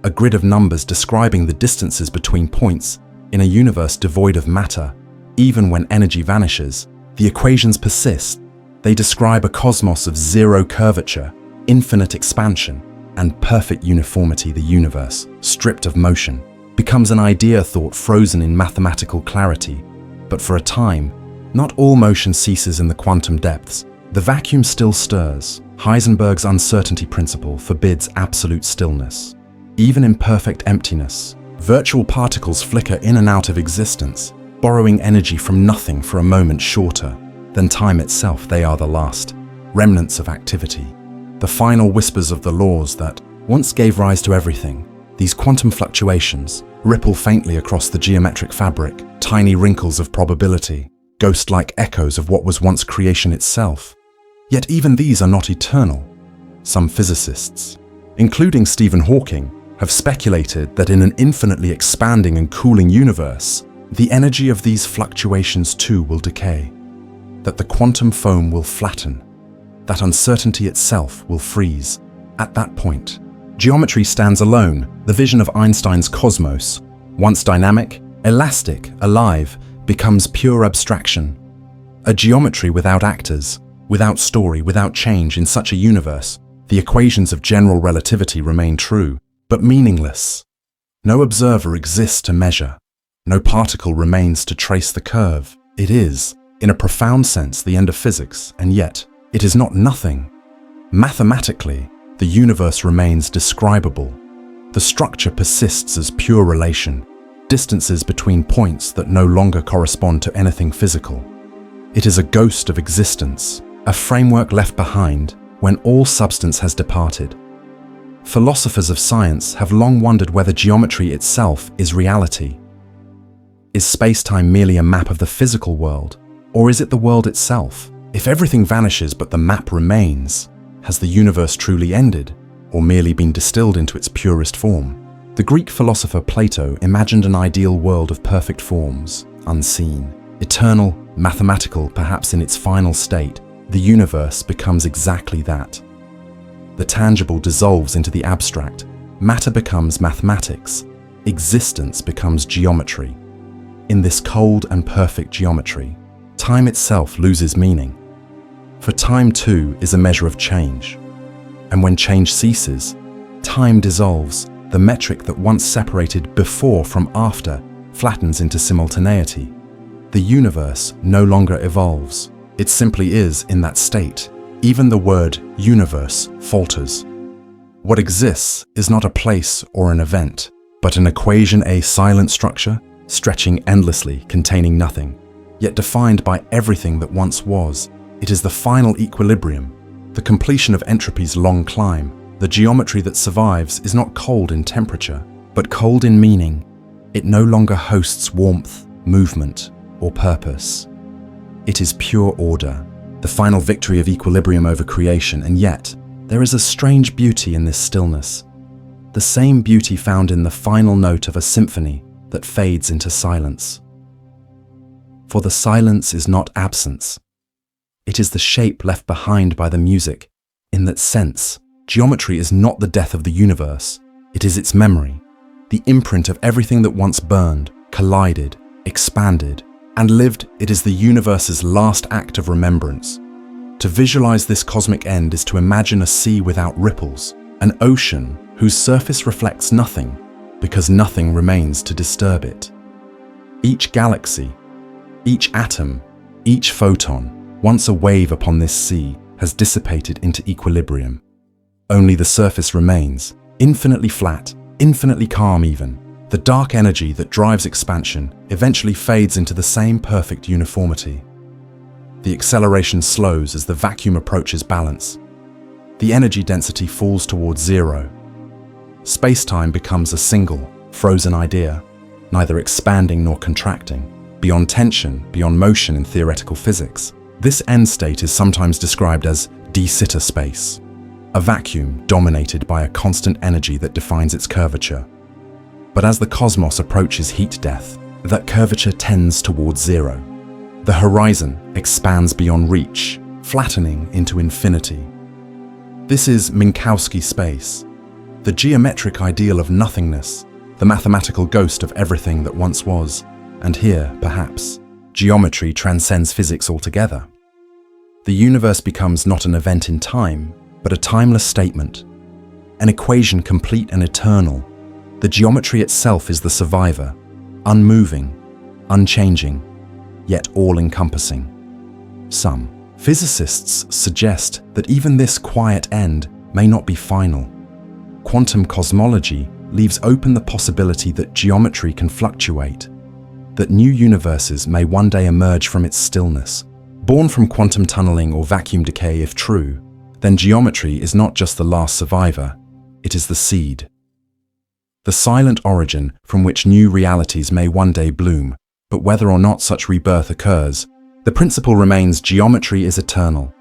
a grid of numbers describing the distances between points in a universe devoid of matter. Even when energy vanishes, the equations persist. They describe a cosmos of zero curvature, infinite expansion, and perfect uniformity. The universe, stripped of motion, becomes an idea thought frozen in mathematical clarity. But for a time, not all motion ceases in the quantum depths. The vacuum still stirs. Heisenberg's uncertainty principle forbids absolute stillness. Even in perfect emptiness, virtual particles flicker in and out of existence, borrowing energy from nothing for a moment shorter than time itself. They are the last remnants of activity, the final whispers of the laws that once gave rise to everything. These quantum fluctuations ripple faintly across the geometric fabric, tiny wrinkles of probability, ghost-like echoes of what was once creation itself. Yet even these are not eternal. Some physicists, including Stephen Hawking, have speculated that in an infinitely expanding and cooling universe, the energy of these fluctuations too will decay, that the quantum foam will flatten, that uncertainty itself will freeze. At that point, geometry stands alone. The vision of Einstein's cosmos, once dynamic, elastic, alive, becomes pure abstraction. A geometry without actors, without story, without change. In such a universe, the equations of general relativity remain true, but meaningless. No observer exists to measure. No particle remains to trace the curve. It is, in a profound sense, the end of physics, and yet it is not nothing. Mathematically, the universe remains describable. The structure persists as pure relation, distances between points that no longer correspond to anything physical. It is a ghost of existence, a framework left behind when all substance has departed. Philosophers of science have long wondered whether geometry itself is reality. Is space-time merely a map of the physical world, or is it the world itself? If everything vanishes but the map remains, has the universe truly ended, or merely been distilled into its purest form? The Greek philosopher Plato imagined an ideal world of perfect forms, unseen, eternal, mathematical. Perhaps in its final state, the universe becomes exactly that. The tangible dissolves into the abstract, matter becomes mathematics, existence becomes geometry. In this cold and perfect geometry, time itself loses meaning. For time too is a measure of change. And when change ceases, time dissolves. The metric that once separated before from after flattens into simultaneity. The universe no longer evolves. It simply is in that state. Even the word universe falters. What exists is not a place or an event, but an equation, a silent structure, stretching endlessly, containing nothing, yet defined by everything that once was. It is the final equilibrium, the completion of entropy's long climb, The geometry that survives is not cold in temperature, but cold in meaning. It no longer hosts warmth, movement, or purpose. It is pure order, the final victory of equilibrium over creation, and yet there is a strange beauty in this stillness. The same beauty found in the final note of a symphony that fades into silence. For the silence is not absence. It is the shape left behind by the music. In that sense, geometry is not the death of the universe. It is its memory, the imprint of everything that once burned, collided, expanded, and lived. It is the universe's last act of remembrance. To visualize this cosmic end is to imagine a sea without ripples, an ocean whose surface reflects nothing, because nothing remains to disturb it. Each galaxy, each atom, each photon, once a wave upon this sea, has dissipated into equilibrium. Only the surface remains, infinitely flat, infinitely calm even. The dark energy that drives expansion eventually fades into the same perfect uniformity. The acceleration slows as the vacuum approaches balance. The energy density falls towards zero. Space-time becomes a single, frozen idea, neither expanding nor contracting, beyond tension, beyond motion in theoretical physics. This end state is sometimes described as de Sitter space, a vacuum dominated by a constant energy that defines its curvature. But as the cosmos approaches heat death, that curvature tends towards zero. The horizon expands beyond reach, flattening into infinity. This is Minkowski space, the geometric ideal of nothingness, the mathematical ghost of everything that once was. And here, perhaps, geometry transcends physics altogether. The universe becomes not an event in time, but a timeless statement, an equation complete and eternal. The geometry itself is the survivor, unmoving, unchanging, yet all-encompassing. Some physicists suggest that even this quiet end may not be final. Quantum cosmology leaves open the possibility that geometry can fluctuate, that new universes may one day emerge from its stillness. Born from quantum tunneling or vacuum decay if true, then geometry is not just the last survivor, it is the seed. The silent origin from which new realities may one day bloom, but whether or not such rebirth occurs, the principle remains: geometry is eternal.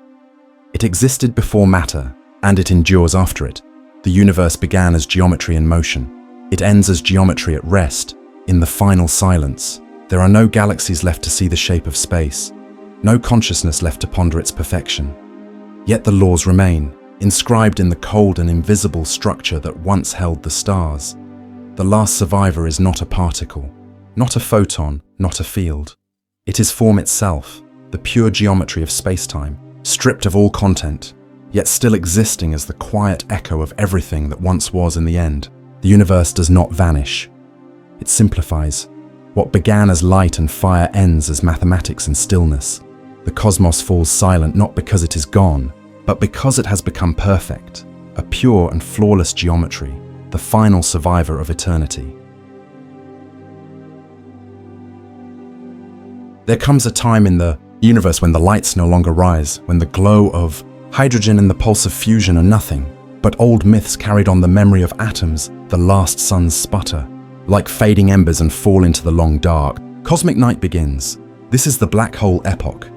It existed before matter, and it endures after it. The universe began as geometry in motion. It ends as geometry at rest, in the final silence. There are no galaxies left to see the shape of space, no consciousness left to ponder its perfection. Yet the laws remain, inscribed in the cold and invisible structure that once held the stars. The last survivor is not a particle, not a photon, not a field. It is form itself, the pure geometry of space-time, stripped of all content, yet still existing as the quiet echo of everything that once was in the end. The universe does not vanish. It simplifies. What began as light and fire ends as mathematics and stillness. The cosmos falls silent not because it is gone, but because it has become perfect, a pure and flawless geometry, the final survivor of eternity. There comes a time in the universe when the lights no longer rise, when the glow of hydrogen and the pulse of fusion are nothing, but old myths carried on the memory of atoms, the last suns sputter, like fading embers and fall into the long dark. Cosmic night begins. This is the black hole epoch,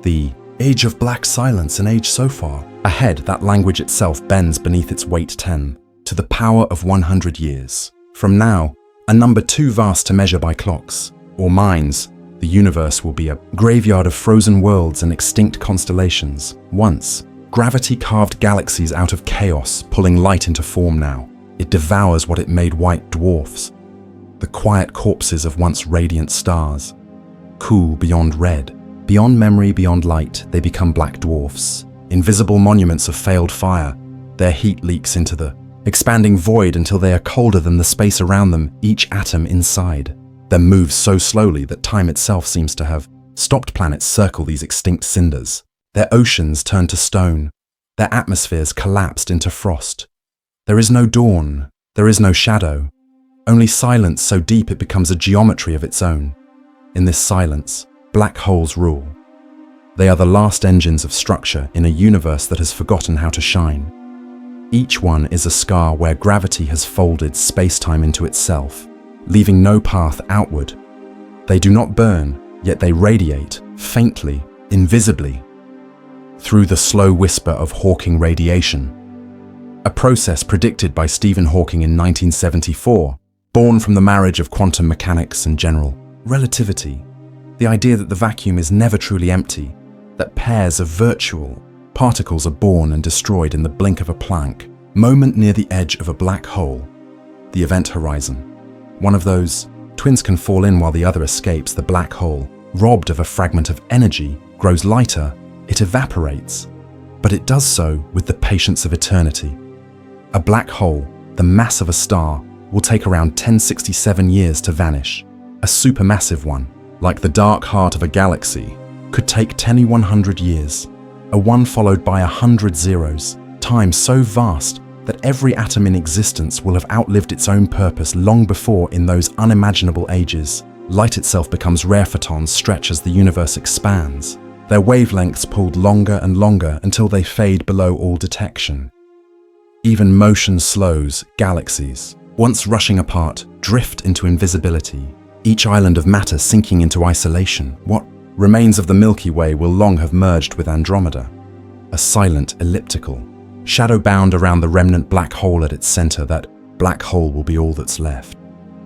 the age of black silence, an age so far ahead that language itself bends beneath its weight 10 to the power of 100 years. From now, a number too vast to measure by clocks or minds, the universe will be a graveyard of frozen worlds and extinct constellations. Once, gravity carved galaxies out of chaos, pulling light into form now. It devours what it made white dwarfs, the quiet corpses of once radiant stars. Cool beyond red, beyond memory, beyond light, they become black dwarfs, invisible monuments of failed fire. Their heat leaks into the expanding void until they are colder than the space around them, each atom inside. Then moves so slowly that time itself seems to have stopped. Planets circle these extinct cinders. Their oceans turn to stone. Their atmospheres collapsed into frost. There is no dawn. There is no shadow. Only silence so deep it becomes a geometry of its own. In this silence, black holes rule. They are the last engines of structure in a universe that has forgotten how to shine. Each one is a scar where gravity has folded space-time into itself, leaving no path outward. They do not burn, yet they radiate, faintly, invisibly, through the slow whisper of Hawking radiation. A process predicted by Stephen Hawking in 1974, born from the marriage of quantum mechanics and general relativity. The idea that the vacuum is never truly empty, that pairs of virtual particles are born and destroyed in the blink of a Planck moment near the edge of a black hole, the event horizon. One of those twins can fall in while the other escapes. The black hole, robbed of a fragment of energy, grows lighter, it evaporates, but it does so with the patience of eternity. A black hole, the mass of a star, will take around 1067 years to vanish. A supermassive one, like the dark heart of a galaxy, could take 10,100 years, a 1 followed by 100 zeros, time so vast that every atom in existence will have outlived its own purpose long before in those unimaginable ages. Light itself becomes rare photons stretch as the universe expands, their wavelengths pulled longer and longer until they fade below all detection. Even motion slows. Galaxies, once rushing apart, drift into invisibility, each island of matter sinking into isolation. What remains of the Milky Way will long have merged with Andromeda, a silent elliptical, shadow-bound around the remnant black hole at its center. That black hole will be all that's left,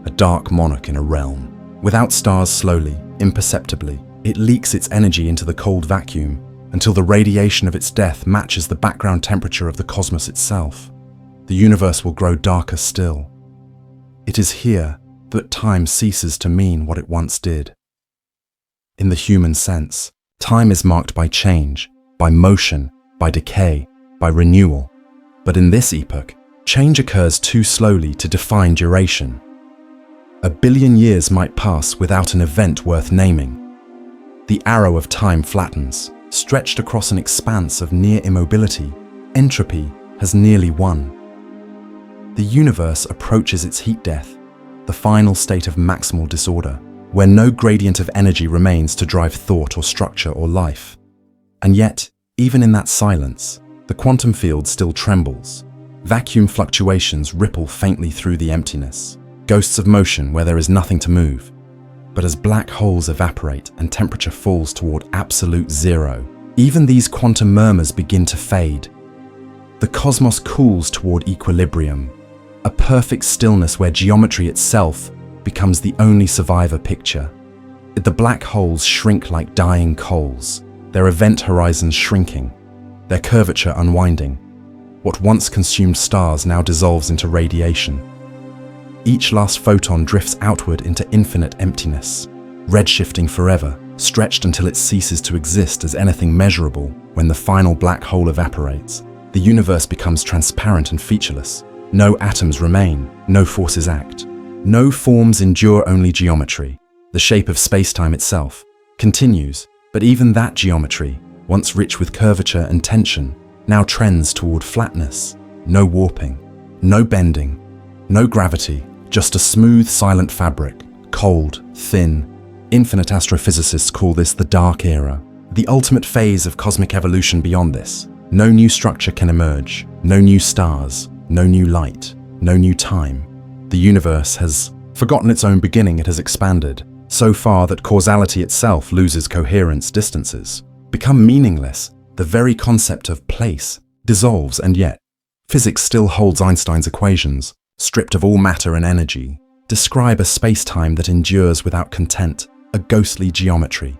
a dark monarch in a realm. Without stars, slowly, imperceptibly, it leaks its energy into the cold vacuum until the radiation of its death matches the background temperature of the cosmos itself. The universe will grow darker still. It is here that time ceases to mean what it once did. In the human sense, time is marked by change, by motion, by decay, by renewal. But in this epoch, change occurs too slowly to define duration. 1 billion years might pass without an event worth naming. The arrow of time flattens, stretched across an expanse of near immobility. Entropy has nearly won. The universe approaches its heat death, the final state of maximal disorder, where no gradient of energy remains to drive thought or structure or life. And yet, even in that silence, the quantum field still trembles. Vacuum fluctuations ripple faintly through the emptiness, ghosts of motion where there is nothing to move. But as black holes evaporate and temperature falls toward absolute zero, even these quantum murmurs begin to fade. The cosmos cools toward equilibrium, a perfect stillness where geometry itself becomes the only survivor picture. The black holes shrink like dying coals, their event horizons shrinking, their curvature unwinding. What once consumed stars now dissolves into radiation. Each last photon drifts outward into infinite emptiness, redshifting forever, stretched until it ceases to exist as anything measurable. When the final black hole evaporates, the universe becomes transparent and featureless. No atoms remain, no forces act. No forms endure, only geometry. The shape of spacetime itself continues, but even that geometry, once rich with curvature and tension, now trends toward flatness. No warping, no bending, no gravity, just a smooth, silent fabric, cold, thin. Infinite astrophysicists call this the dark era, the ultimate phase of cosmic evolution. Beyond this, no new structure can emerge, no new stars, no new light, no new time. The universe has forgotten its own beginning. It has expanded so far that causality itself loses coherence. Distances become meaningless. The very concept of place dissolves, and yet physics still holds Einstein's equations, stripped of all matter and energy, describe a space-time that endures without content, a ghostly geometry,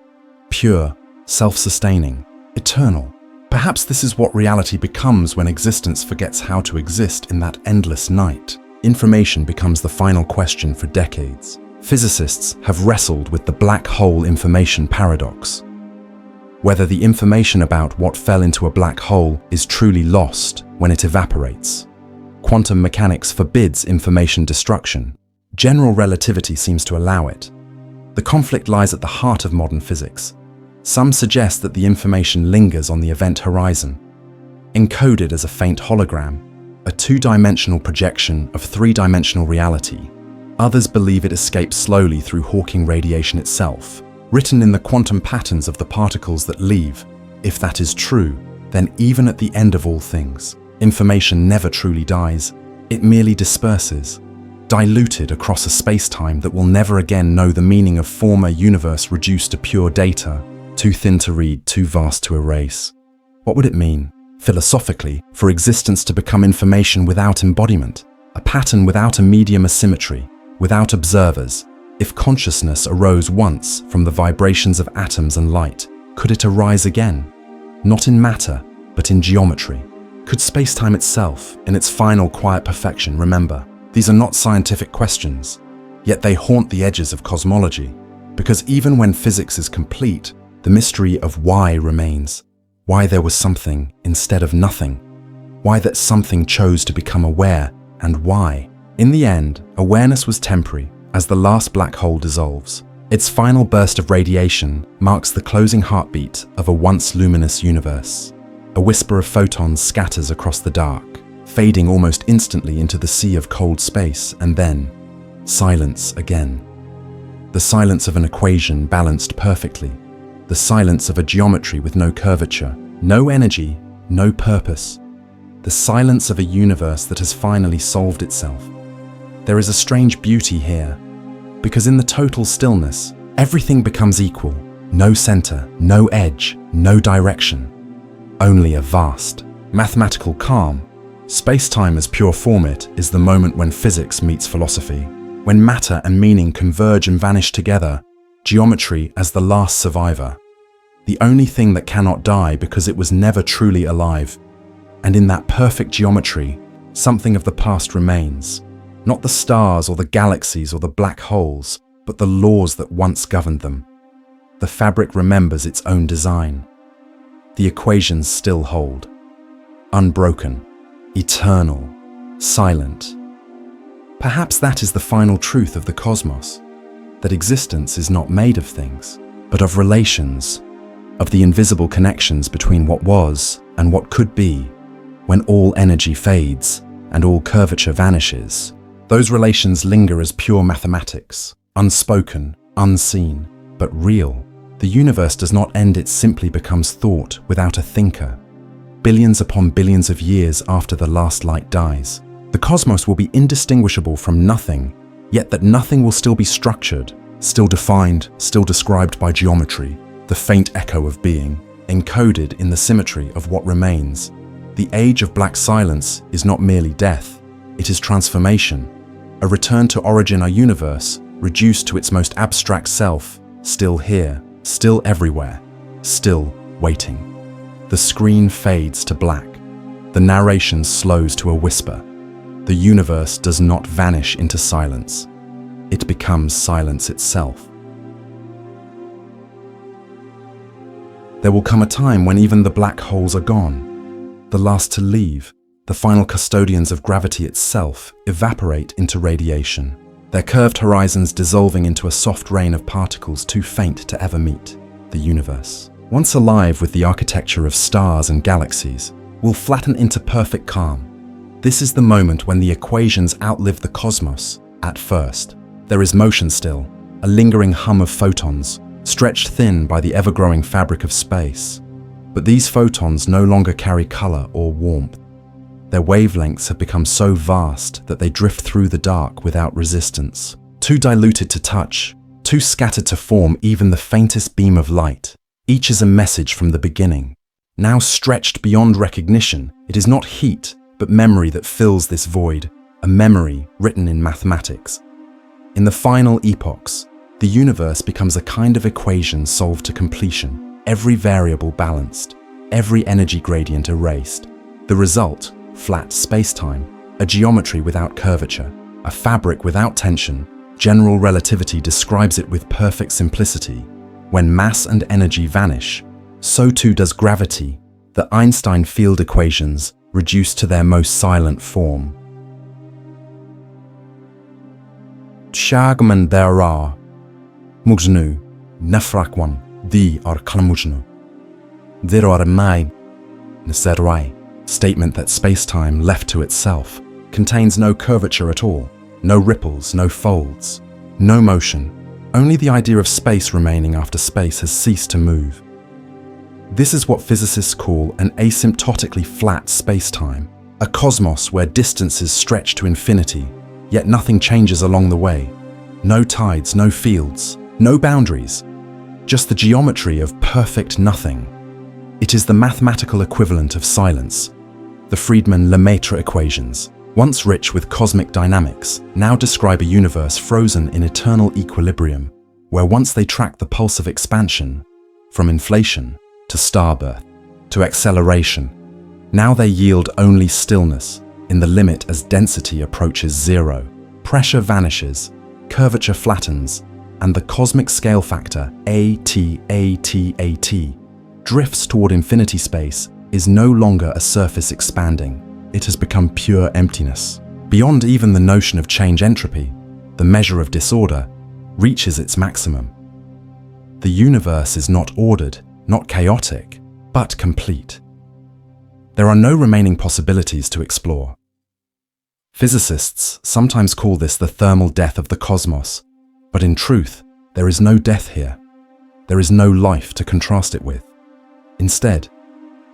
pure, self-sustaining, eternal. Perhaps this is what reality becomes when existence forgets how to exist in that endless night. Information becomes the final question for decades. Physicists have wrestled with the black hole information paradox. Whether the information about what fell into a black hole is truly lost when it evaporates. Quantum mechanics forbids information destruction. General relativity seems to allow it. The conflict lies at the heart of modern physics. Some suggest that the information lingers on the event horizon, encoded as a faint hologram, a two-dimensional projection of three-dimensional reality. Others believe it escapes slowly through Hawking radiation itself, written in the quantum patterns of the particles that leave. If that is true, then even at the end of all things, Information never truly dies. It merely disperses, diluted across a space-time that will never again know the meaning of former universe reduced to pure data, too thin to read, too vast to erase. What would it mean, philosophically, for existence to become information without embodiment, a pattern without a medium asymmetry, without observers? If consciousness arose once from the vibrations of atoms and light, could it arise again? Not in matter, but in geometry. Could space-time itself, in its final quiet perfection, remember? These are not scientific questions, yet they haunt the edges of cosmology, because even when physics is complete, the mystery of why remains. Why there was something instead of nothing. Why that something chose to become aware, and why. In the end, awareness was temporary as the last black hole dissolves. Its final burst of radiation marks the closing heartbeat of a once luminous universe. A whisper of photons scatters across the dark, fading almost instantly into the sea of cold space, and then silence again. The silence of an equation balanced perfectly. The silence of a geometry with no curvature, no energy, no purpose. The silence of a universe that has finally solved itself. There is a strange beauty here, because in the total stillness, everything becomes equal. No center, no edge, no direction. Only a vast, mathematical calm. Space-time as pure format is the moment when physics meets philosophy, when matter and meaning converge and vanish together, geometry as the last survivor. The only thing that cannot die because it was never truly alive. And in that perfect geometry, something of the past remains. Not the stars or the galaxies or the black holes, but the laws that once governed them. The fabric remembers its own design. The equations still hold. Unbroken, eternal, silent. Perhaps that is the final truth of the cosmos, that existence is not made of things, but of relations, of the invisible connections between what was and what could be. When all energy fades and all curvature vanishes, those relations linger as pure mathematics, unspoken, unseen, but real. The universe does not end, it simply becomes thought without a thinker. Billions upon billions of years after the last light dies, the cosmos will be indistinguishable from nothing, yet that nothing will still be structured, still defined, still described by geometry, the faint echo of being, encoded in the symmetry of what remains. The age of black silence is not merely death, it is transformation, a return to origin, a universe reduced to its most abstract self, still here, still everywhere, still waiting. The screen fades to black. The narration slows to a whisper. The universe does not vanish into silence. It becomes silence itself. There will come a time when even the black holes are gone. The last to leave, the final custodians of gravity itself, evaporate into radiation, their curved horizons dissolving into a soft rain of particles too faint to ever meet the universe. Once alive with the architecture of stars and galaxies, will flatten into perfect calm. This is the moment when the equations outlive the cosmos. At first, there is motion still, a lingering hum of photons, stretched thin by the ever-growing fabric of space. But these photons no longer carry color or warmth. Their wavelengths have become so vast that they drift through the dark without resistance, too diluted to touch, too scattered to form even the faintest beam of light. Each is a message from the beginning. Now stretched beyond recognition, it is not heat, but memory that fills this void, a memory written in mathematics. In the final epochs, the universe becomes a kind of equation solved to completion, every variable balanced, every energy gradient erased. The result, flat space-time, a geometry without curvature, a fabric without tension. General relativity describes it with perfect simplicity. When mass and energy vanish, so too does gravity, the Einstein field equations reduced to their most silent form. Tshagman dera, mugnu, nafrakwan, di ar kalamujnu. There are mai, nserai. Statement that space-time left to itself contains no curvature at all, no ripples, no folds, no motion, only the idea of space remaining after space has ceased to move. This is what physicists call an asymptotically flat space-time, A cosmos where distances stretch to infinity, yet nothing changes along the way. No tides, no fields, no boundaries, just the geometry of perfect nothing. It is the mathematical equivalent of silence. The Friedmann-Lemaitre equations, once rich with cosmic dynamics, now describe a universe frozen in eternal equilibrium, where once they track the pulse of expansion, from inflation to starbirth to acceleration, now they yield only stillness in the limit as density approaches zero, pressure vanishes, curvature flattens, and the cosmic scale factor AT drifts toward infinity space is no longer a surface expanding. It has become pure emptiness. Beyond even the notion of change entropy, the measure of disorder reaches its maximum. The universe is not ordered, not chaotic, but complete. There are no remaining possibilities to explore. Physicists sometimes call this the thermal death of the cosmos, but in truth, there is no death here. There is no life to contrast it with. Instead,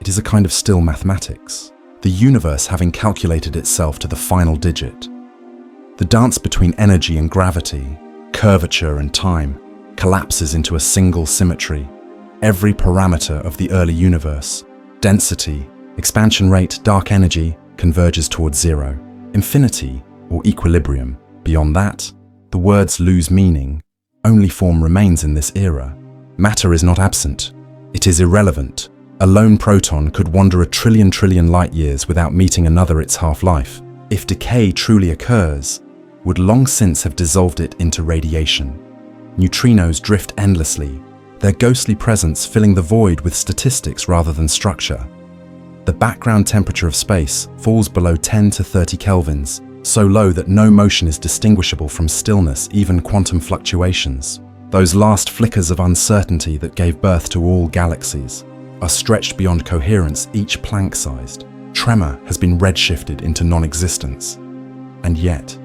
it is a kind of still mathematics, the universe having calculated itself to the final digit. The dance between energy and gravity, curvature and time, collapses into a single symmetry. Every parameter of the early universe, density, expansion rate, dark energy, converges towards zero. Infinity, or equilibrium. Beyond that, the words lose meaning. Only form remains in this era. Matter is not absent. It is irrelevant. A lone proton could wander a trillion light years without meeting another its half-life. If decay truly occurs, would long since have dissolved it into radiation. Neutrinos drift endlessly, their ghostly presence filling the void with statistics rather than structure. The background temperature of space falls below 10 to 30 kelvins, so low that no motion is distinguishable from stillness, even quantum fluctuations. Those last flickers of uncertainty that gave birth to all galaxies are stretched beyond coherence, each Planck-sized. Tremor has been redshifted into non-existence. And yet,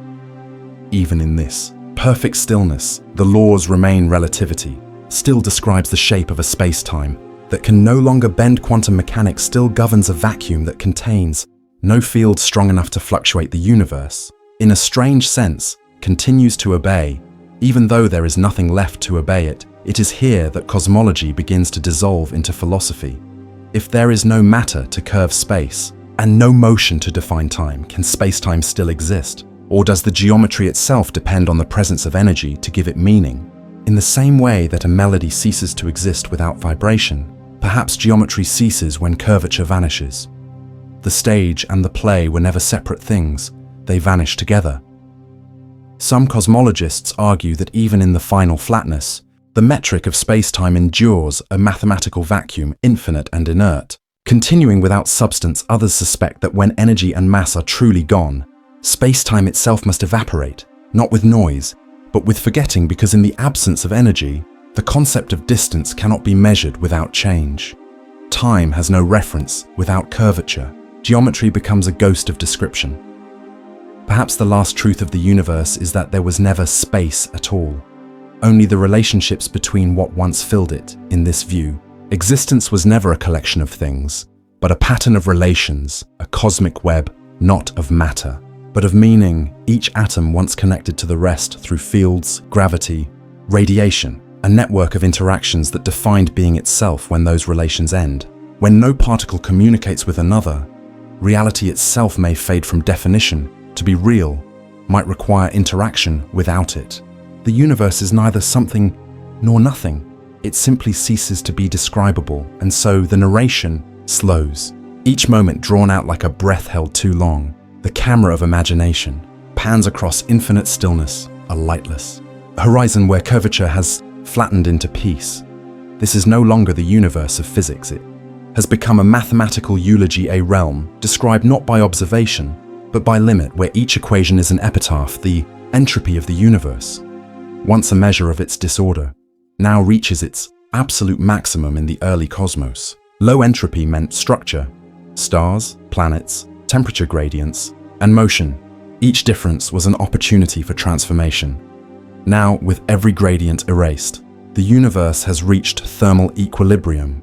even in this perfect stillness, the laws remain. Relativity still describes the shape of a space-time that can no longer bend. Quantum mechanics still governs a vacuum that contains no field strong enough to fluctuate. The universe, in a strange sense, continues to obey, even though there is nothing left to obey it. It is here that cosmology begins to dissolve into philosophy. If there is no matter to curve space, and no motion to define time, can space-time still exist? Or does the geometry itself depend on the presence of energy to give it meaning? In the same way that a melody ceases to exist without vibration, perhaps geometry ceases when curvature vanishes. The stage and the play were never separate things, they vanish together. Some cosmologists argue that even in the final flatness, the metric of space-time endures a mathematical vacuum, infinite and inert, continuing without substance. Others suspect that when energy and mass are truly gone, space-time itself must evaporate, not with noise, but with forgetting, because in the absence of energy, the concept of distance cannot be measured without change. Time has no reference without curvature. Geometry becomes a ghost of description. Perhaps the last truth of the universe is that there was never space at all, only the relationships between what once filled it. In this view, existence was never a collection of things, but a pattern of relations, a cosmic web, not of matter, but of meaning, each atom once connected to the rest through fields, gravity, radiation, a network of interactions that defined being itself. When those relations end, when no particle communicates with another, reality itself may fade from definition. To be real might require interaction without it. The universe is neither something nor nothing. It simply ceases to be describable, and so the narration slows, each moment drawn out like a breath held too long. The camera of imagination pans across infinite stillness, a lightless horizon where curvature has flattened into peace. This is no longer the universe of physics. It has become a mathematical eulogy, a realm described not by observation, but by limit, where each equation is an epitaph. The entropy of the universe, once a measure of its disorder, now reaches its absolute maximum in the early cosmos. Low entropy meant structure, stars, planets, temperature gradients, and motion. Each difference was an opportunity for transformation. Now, with every gradient erased, the universe has reached thermal equilibrium.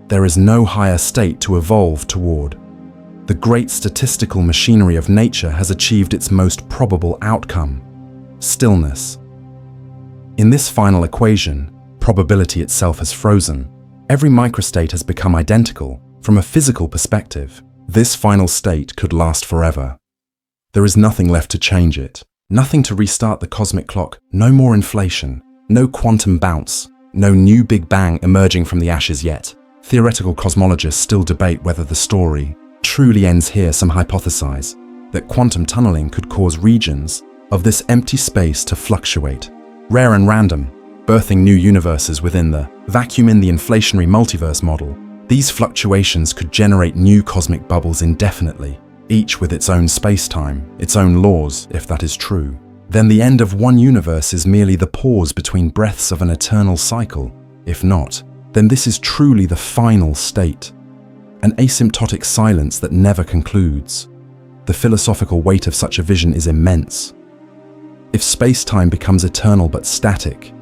There is no higher state to evolve toward. The great statistical machinery of nature has achieved its most probable outcome: stillness. In this final equation, probability itself has frozen. Every microstate has become identical. From a physical perspective, this final state could last forever. There is nothing left to change it, nothing to restart the cosmic clock, no more inflation, no quantum bounce, no new Big Bang emerging from the ashes yet. Theoretical cosmologists still debate whether the story truly ends here. Some hypothesize that quantum tunneling could cause regions of this empty space to fluctuate, rare and random, birthing new universes within the vacuum. In the inflationary multiverse model, these fluctuations could generate new cosmic bubbles indefinitely, each with its own space-time, its own laws. If that is true, then the end of one universe is merely the pause between breaths of an eternal cycle. If not, then this is truly the final state, an asymptotic silence that never concludes. The philosophical weight of such a vision is immense. If space-time becomes eternal but static,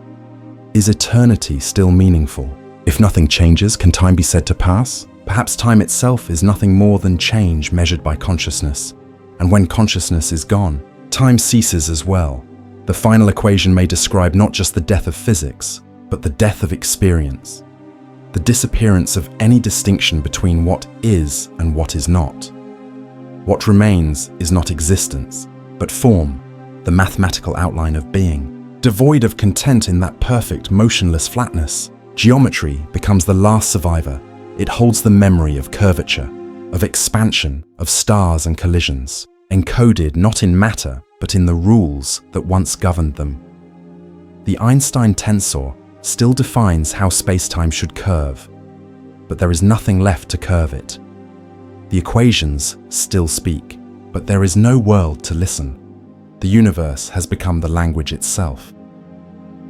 is eternity still meaningful? If nothing changes, can time be said to pass? Perhaps time itself is nothing more than change measured by consciousness. And when consciousness is gone, time ceases as well. The final equation may describe not just the death of physics, but the death of experience. The disappearance of any distinction between what is and what is not. What remains is not existence, but form, the mathematical outline of being. Devoid of content in that perfect, motionless flatness, geometry becomes the last survivor. It holds the memory of curvature, of expansion, of stars and collisions, encoded not in matter, but in the rules that once governed them. The Einstein tensor still defines how space-time should curve, but there is nothing left to curve it. The equations still speak, but there is no world to listen. The universe has become the language itself.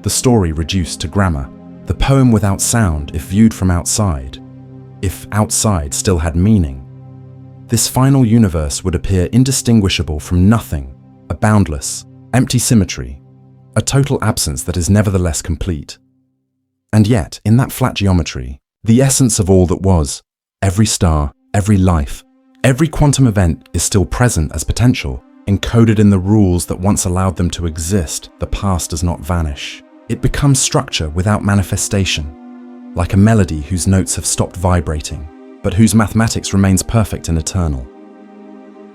The story reduced to grammar, the poem without sound if viewed from outside, if outside still had meaning. This final universe would appear indistinguishable from nothing, a boundless, empty symmetry, a total absence that is nevertheless complete. And yet, in that flat geometry, the essence of all that was, every star, every life, every quantum event is still present as potential, encoded in the rules that once allowed them to exist. The past does not vanish. It becomes structure without manifestation, like a melody whose notes have stopped vibrating, but whose mathematics remains perfect and eternal.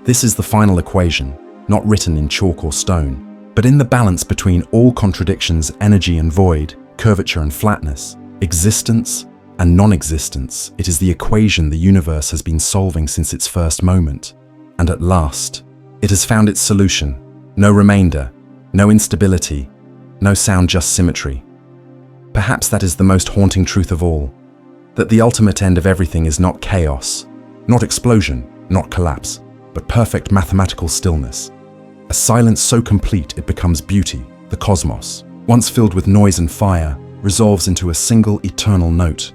This is the final equation, not written in chalk or stone, but in the balance between all contradictions, energy and void, curvature and flatness, existence and non-existence. It is the equation the universe has been solving since its first moment. And at last, it has found its solution. No remainder, no instability, no sound, just symmetry. Perhaps that is the most haunting truth of all, that the ultimate end of everything is not chaos, not explosion, not collapse, but perfect mathematical stillness. A silence so complete it becomes beauty. The cosmos, once filled with noise and fire, resolves into a single eternal note.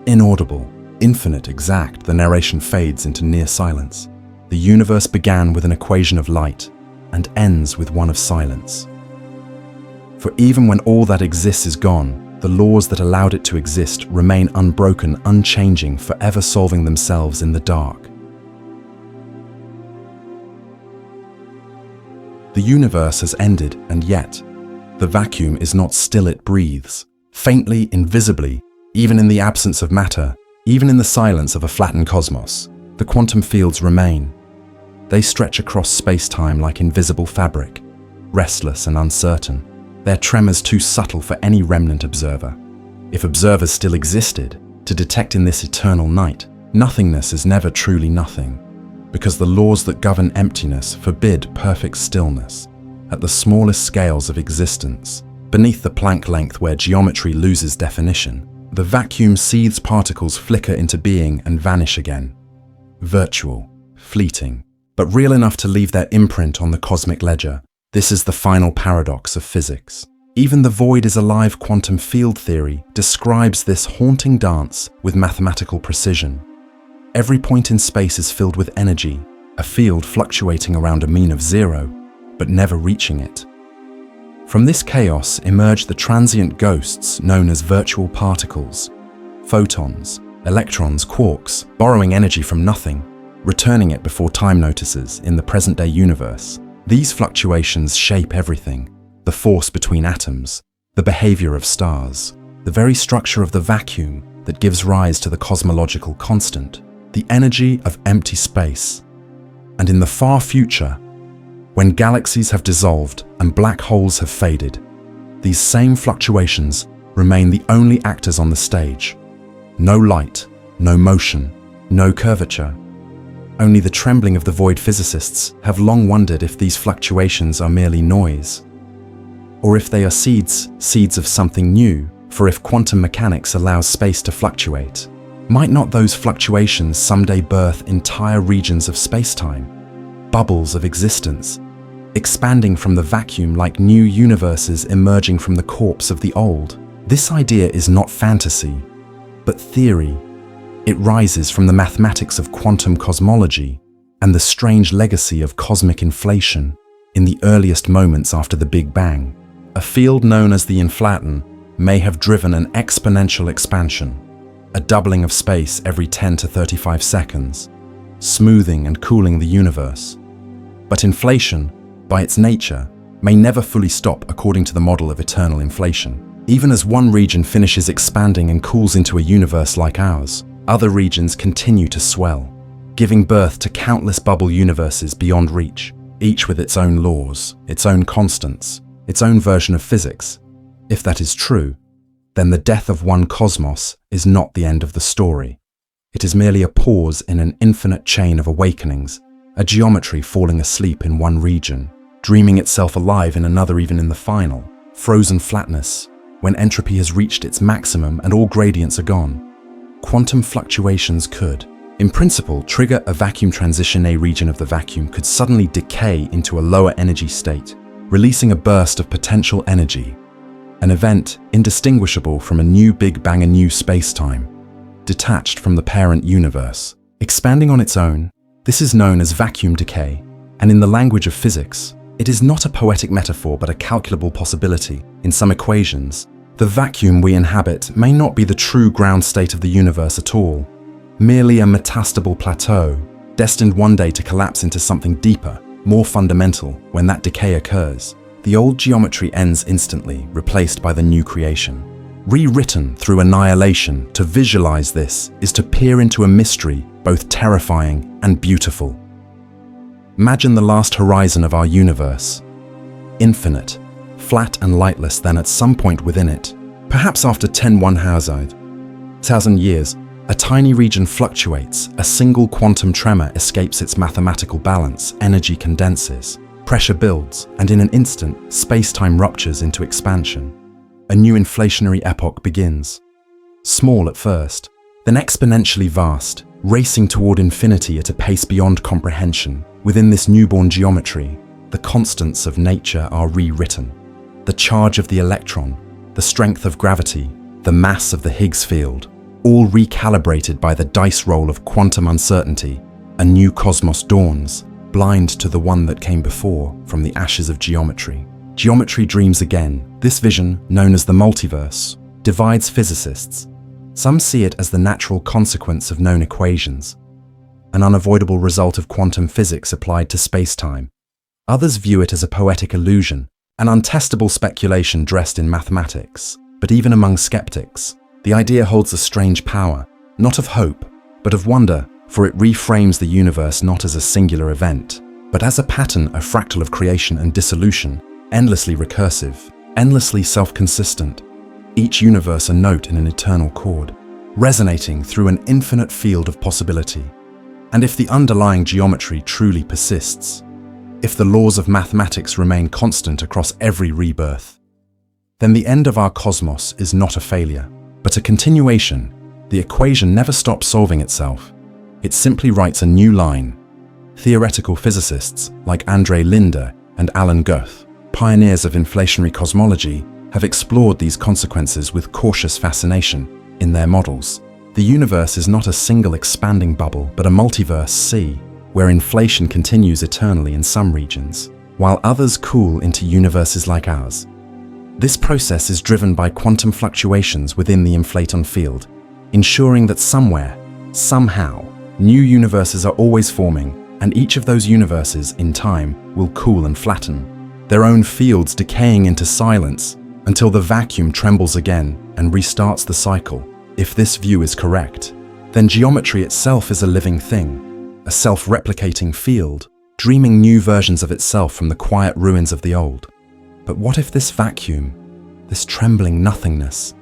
Inaudible, infinite, exact, the narration fades into near silence. The universe began with an equation of light and ends with one of silence. For even when all that exists is gone, the laws that allowed it to exist remain unbroken, unchanging, forever solving themselves in the dark. The universe has ended, and yet, the vacuum is not still, it breathes, faintly, invisibly, even in the absence of matter, even in the silence of a flattened cosmos. The quantum fields remain. They stretch across space-time like invisible fabric, restless and uncertain, their tremors too subtle for any remnant observer. If observers still existed, to detect in this eternal night, nothingness is never truly nothing, because the laws that govern emptiness forbid perfect stillness. At the smallest scales of existence, beneath the Planck length where geometry loses definition, the vacuum seethes particles flicker into being and vanish again. Virtual, fleeting, but real enough to leave their imprint on the cosmic ledger. This is the final paradox of physics. Even the void is alive. Quantum field theory describes this haunting dance with mathematical precision. Every point in space is filled with energy, a field fluctuating around a mean of zero, but never reaching it. From this chaos emerge the transient ghosts known as virtual particles, photons, electrons, quarks, borrowing energy from nothing, returning it before time notices in the present-day universe. These fluctuations shape everything: the force between atoms, the behavior of stars, the very structure of the vacuum that gives rise to the cosmological constant, the energy of empty space. And in the far future, when galaxies have dissolved and black holes have faded, these same fluctuations remain the only actors on the stage. No light, no motion, no curvature. Only the trembling of the void. Physicists have long wondered if these fluctuations are merely noise, or if they are seeds of something new. For if quantum mechanics allows space to fluctuate, might not those fluctuations someday birth entire regions of spacetime, bubbles of existence, expanding from the vacuum like new universes emerging from the corpse of the old? This idea is not fantasy, but theory. It rises from the mathematics of quantum cosmology and the strange legacy of cosmic inflation in the earliest moments after the Big Bang. A field known as the inflaton may have driven an exponential expansion, a doubling of space every 10 to 35 seconds, smoothing and cooling the universe. But inflation, by its nature, may never fully stop according to the model of eternal inflation. Even as one region finishes expanding and cools into a universe like ours, other regions continue to swell, giving birth to countless bubble universes beyond reach, each with its own laws, its own constants, its own version of physics. If that is true, then the death of one cosmos is not the end of the story. It is merely a pause in an infinite chain of awakenings, a geometry falling asleep in one region, dreaming itself alive in another, even in the final, frozen flatness, when entropy has reached its maximum and all gradients are gone. Quantum fluctuations could, in principle, trigger a vacuum transition. A region of the vacuum could suddenly decay into a lower energy state, releasing a burst of potential energy. An event indistinguishable from a new Big Bang, a new space-time, detached from the parent universe, expanding on its own. This is known as vacuum decay, and in the language of physics, it is not a poetic metaphor but a calculable possibility. In some equations, the vacuum we inhabit may not be the true ground state of the universe at all, merely a metastable plateau, destined one day to collapse into something deeper, more fundamental. When that decay occurs, the old geometry ends instantly, replaced by the new creation, rewritten through annihilation. To visualize this is to peer into a mystery both terrifying and beautiful. Imagine the last horizon of our universe, infinite, flat and lightless. Then at some point within it, perhaps after 10,000 years, a tiny region fluctuates, a single quantum tremor escapes its mathematical balance, energy condenses, pressure builds, and in an instant, space-time ruptures into expansion. A new inflationary epoch begins. Small at first, then exponentially vast, racing toward infinity at a pace beyond comprehension. Within this newborn geometry, the constants of nature are rewritten. The charge of the electron, the strength of gravity, the mass of the Higgs field, all recalibrated by the dice roll of quantum uncertainty. A new cosmos dawns, blind to the one that came before from the ashes of geometry. Geometry dreams again. This vision, known as the multiverse, divides physicists. Some see it as the natural consequence of known equations, an unavoidable result of quantum physics applied to space-time. Others view it as a poetic illusion, an untestable speculation dressed in mathematics. But even among skeptics, the idea holds a strange power, not of hope, but of wonder, for it reframes the universe not as a singular event, but as a pattern, a fractal of creation and dissolution, endlessly recursive, endlessly self-consistent, each universe a note in an eternal chord, resonating through an infinite field of possibility. And if the underlying geometry truly persists, if the laws of mathematics remain constant across every rebirth, then the end of our cosmos is not a failure, but a continuation. The equation never stops solving itself. It simply writes a new line. Theoretical physicists like André Linde and Alan Guth, pioneers of inflationary cosmology, have explored these consequences with cautious fascination in their models. The universe is not a single expanding bubble, but a multiverse sea, where inflation continues eternally in some regions, while others cool into universes like ours. This process is driven by quantum fluctuations within the inflaton field, ensuring that somewhere, somehow, New universes are always forming, and each of those universes, in time, will cool and flatten, their own fields decaying into silence until the vacuum trembles again and restarts the cycle. If this view is correct, then geometry itself is a living thing, a self-replicating field, dreaming new versions of itself from the quiet ruins of the old. But what if this vacuum, this trembling nothingness,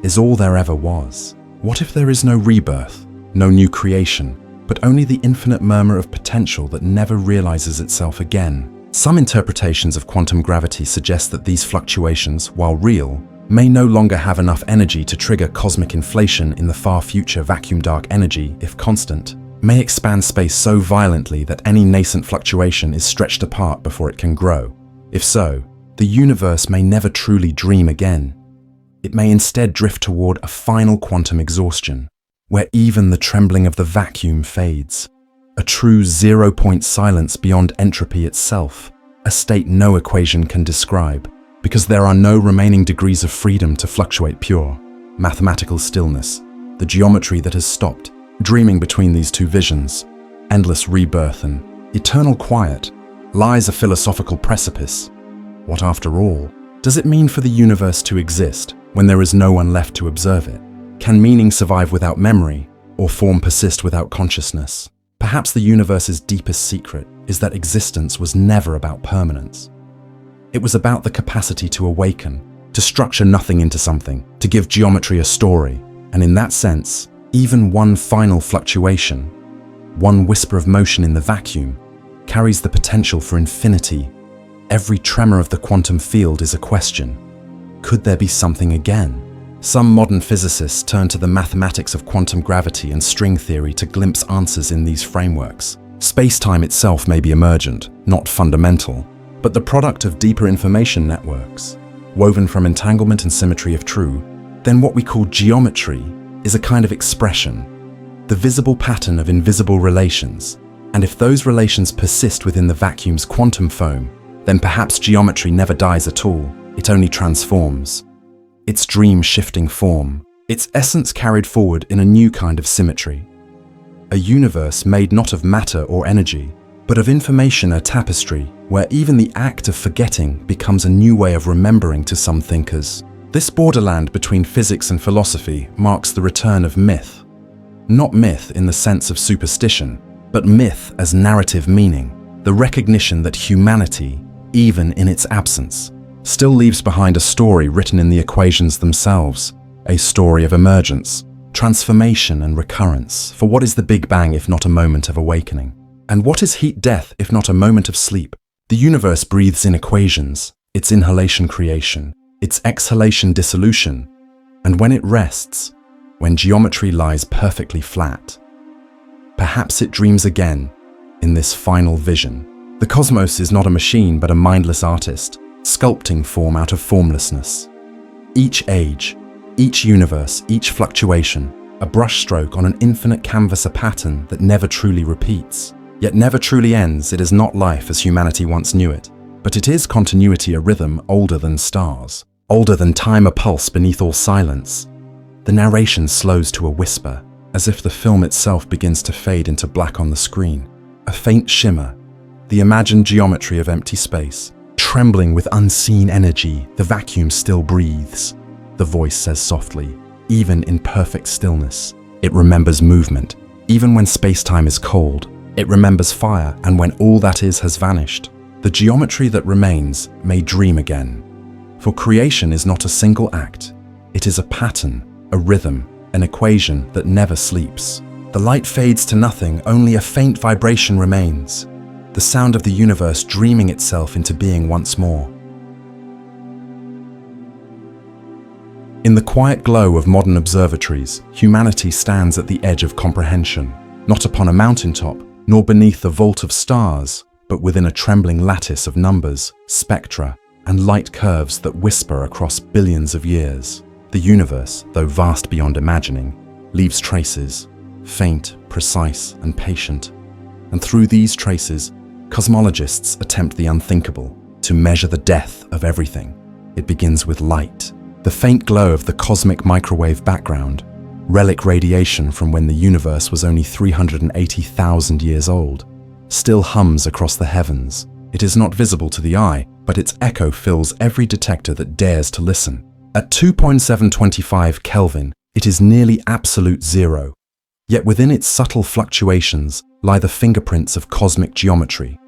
is all there ever was? What if there is no rebirth, no new creation, but only the infinite murmur of potential that never realizes itself again? Some interpretations of quantum gravity suggest that these fluctuations, while real, may no longer have enough energy to trigger cosmic inflation in the far future. Vacuum dark energy, if constant, may expand space so violently that any nascent fluctuation is stretched apart before it can grow. If so, the universe may never truly dream again. It may instead drift toward a final quantum exhaustion, where even the trembling of the vacuum fades. A true zero-point silence beyond entropy itself, a state no equation can describe, because there are no remaining degrees of freedom to fluctuate. Pure, mathematical stillness, the geometry that has stopped, dreaming between these two visions, endless rebirth and eternal quiet, lies a philosophical precipice. What, after all, does it mean for the universe to exist when there is no one left to observe it? Can meaning survive without memory, or form persist without consciousness? Perhaps the universe's deepest secret is that existence was never about permanence. It was about the capacity to awaken, to structure nothing into something, to give geometry a story, and in that sense, even one final fluctuation, one whisper of motion in the vacuum, carries the potential for infinity. Every tremor of the quantum field is a question. Could there be something again? Some modern physicists turn to the mathematics of quantum gravity and string theory to glimpse answers in these frameworks. Space-time itself may be emergent, not fundamental, but the product of deeper information networks, woven from entanglement and symmetry if true. Then what we call geometry is a kind of expression, the visible pattern of invisible relations. And if those relations persist within the vacuum's quantum foam, then perhaps geometry never dies at all, it only transforms. Its dream shifting form, its essence carried forward in a new kind of symmetry. A universe made not of matter or energy, but of information, a tapestry where even the act of forgetting becomes a new way of remembering to some thinkers. This borderland between physics and philosophy marks the return of myth. Not myth in the sense of superstition, but myth as narrative meaning, the recognition that humanity, even in its absence, still leaves behind a story written in the equations themselves, a story of emergence, transformation and recurrence. For what is the Big Bang if not a moment of awakening? And what is heat death if not a moment of sleep? The universe breathes in equations, its inhalation creation, its exhalation dissolution, and when it rests, when geometry lies perfectly flat, perhaps it dreams again in this final vision. The cosmos is not a machine but a mindless artist, sculpting form out of formlessness. Each age, each universe, each fluctuation, a brushstroke on an infinite canvas, a pattern that never truly repeats, yet never truly ends. It is not life as humanity once knew it, but it is continuity, a rhythm older than stars, older than time, a pulse beneath all silence. The narration slows to a whisper, as if the film itself begins to fade into black on the screen. A faint shimmer, the imagined geometry of empty space. Trembling with unseen energy, the vacuum still breathes. The voice says softly, even in perfect stillness, it remembers movement. Even when space-time is cold, it remembers fire, and when all that is has vanished, the geometry that remains may dream again. For creation is not a single act, it is a pattern, a rhythm, an equation that never sleeps. The light fades to nothing, only a faint vibration remains. The sound of the universe dreaming itself into being once more. In the quiet glow of modern observatories, humanity stands at the edge of comprehension, not upon a mountaintop, nor beneath the vault of stars, but within a trembling lattice of numbers, spectra, and light curves that whisper across billions of years. The universe, though vast beyond imagining, leaves traces, faint, precise, and patient. And through these traces, cosmologists attempt the unthinkable, to measure the depth of everything. It begins with light, the faint glow of the cosmic microwave background, relic radiation from when the universe was only 380,000 years old, still hums across the heavens. It is not visible to the eye, but its echo fills every detector that dares to listen. At 2.725 Kelvin, it is nearly absolute zero. Yet within its subtle fluctuations lie the fingerprints of cosmic geometry,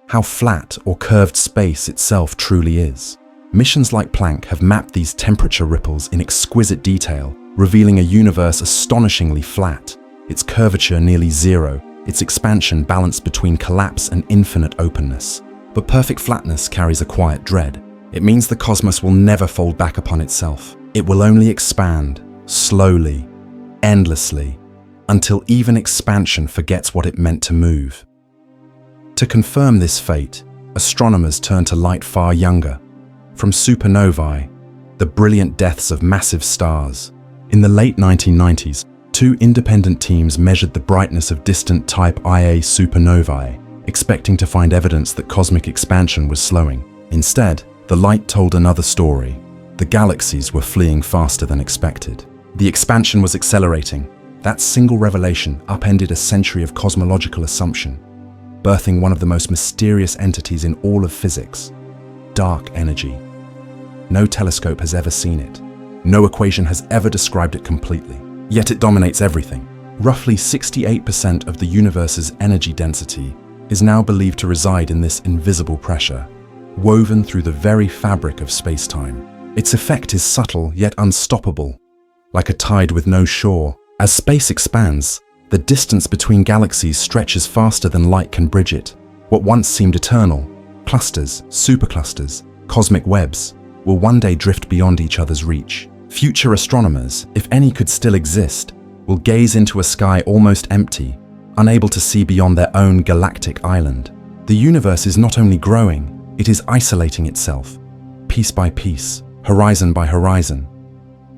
how flat or curved space itself truly is. Missions like Planck have mapped these temperature ripples in exquisite detail, revealing a universe astonishingly flat, its curvature nearly zero, its expansion balanced between collapse and infinite openness. But perfect flatness carries a quiet dread. It means the cosmos will never fold back upon itself. It will only expand, slowly, endlessly, until even expansion forgets what it meant to move. To confirm this fate, astronomers turn to light far younger, from supernovae, the brilliant deaths of massive stars. In the late 1990s, two independent teams measured the brightness of distant Type Ia supernovae, expecting to find evidence that cosmic expansion was slowing. Instead, the light told another story. The galaxies were fleeing faster than expected. The expansion was accelerating. That single revelation upended a century of cosmological assumption, birthing one of the most mysterious entities in all of physics: dark energy. No telescope has ever seen it. No equation has ever described it completely. Yet it dominates everything. Roughly 68% of the universe's energy density is now believed to reside in this invisible pressure, woven through the very fabric of space-time. Its effect is subtle yet unstoppable, like a tide with no shore. As space expands, the distance between galaxies stretches faster than light can bridge it. What once seemed eternal, clusters, superclusters, cosmic webs, will one day drift beyond each other's reach. Future astronomers, if any could still exist, will gaze into a sky almost empty, unable to see beyond their own galactic island. The universe is not only growing, it is isolating itself, piece by piece, horizon by horizon.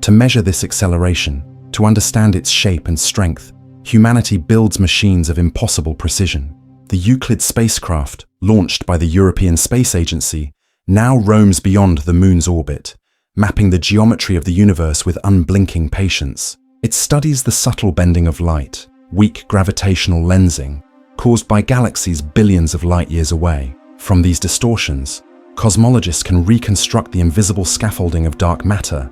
To measure this acceleration, to understand its shape and strength, humanity builds machines of impossible precision. The Euclid spacecraft, launched by the European Space Agency, now roams beyond the Moon's orbit, mapping the geometry of the universe with unblinking patience. It studies the subtle bending of light, weak gravitational lensing, caused by galaxies billions of light years away. From these distortions, cosmologists can reconstruct the invisible scaffolding of dark matter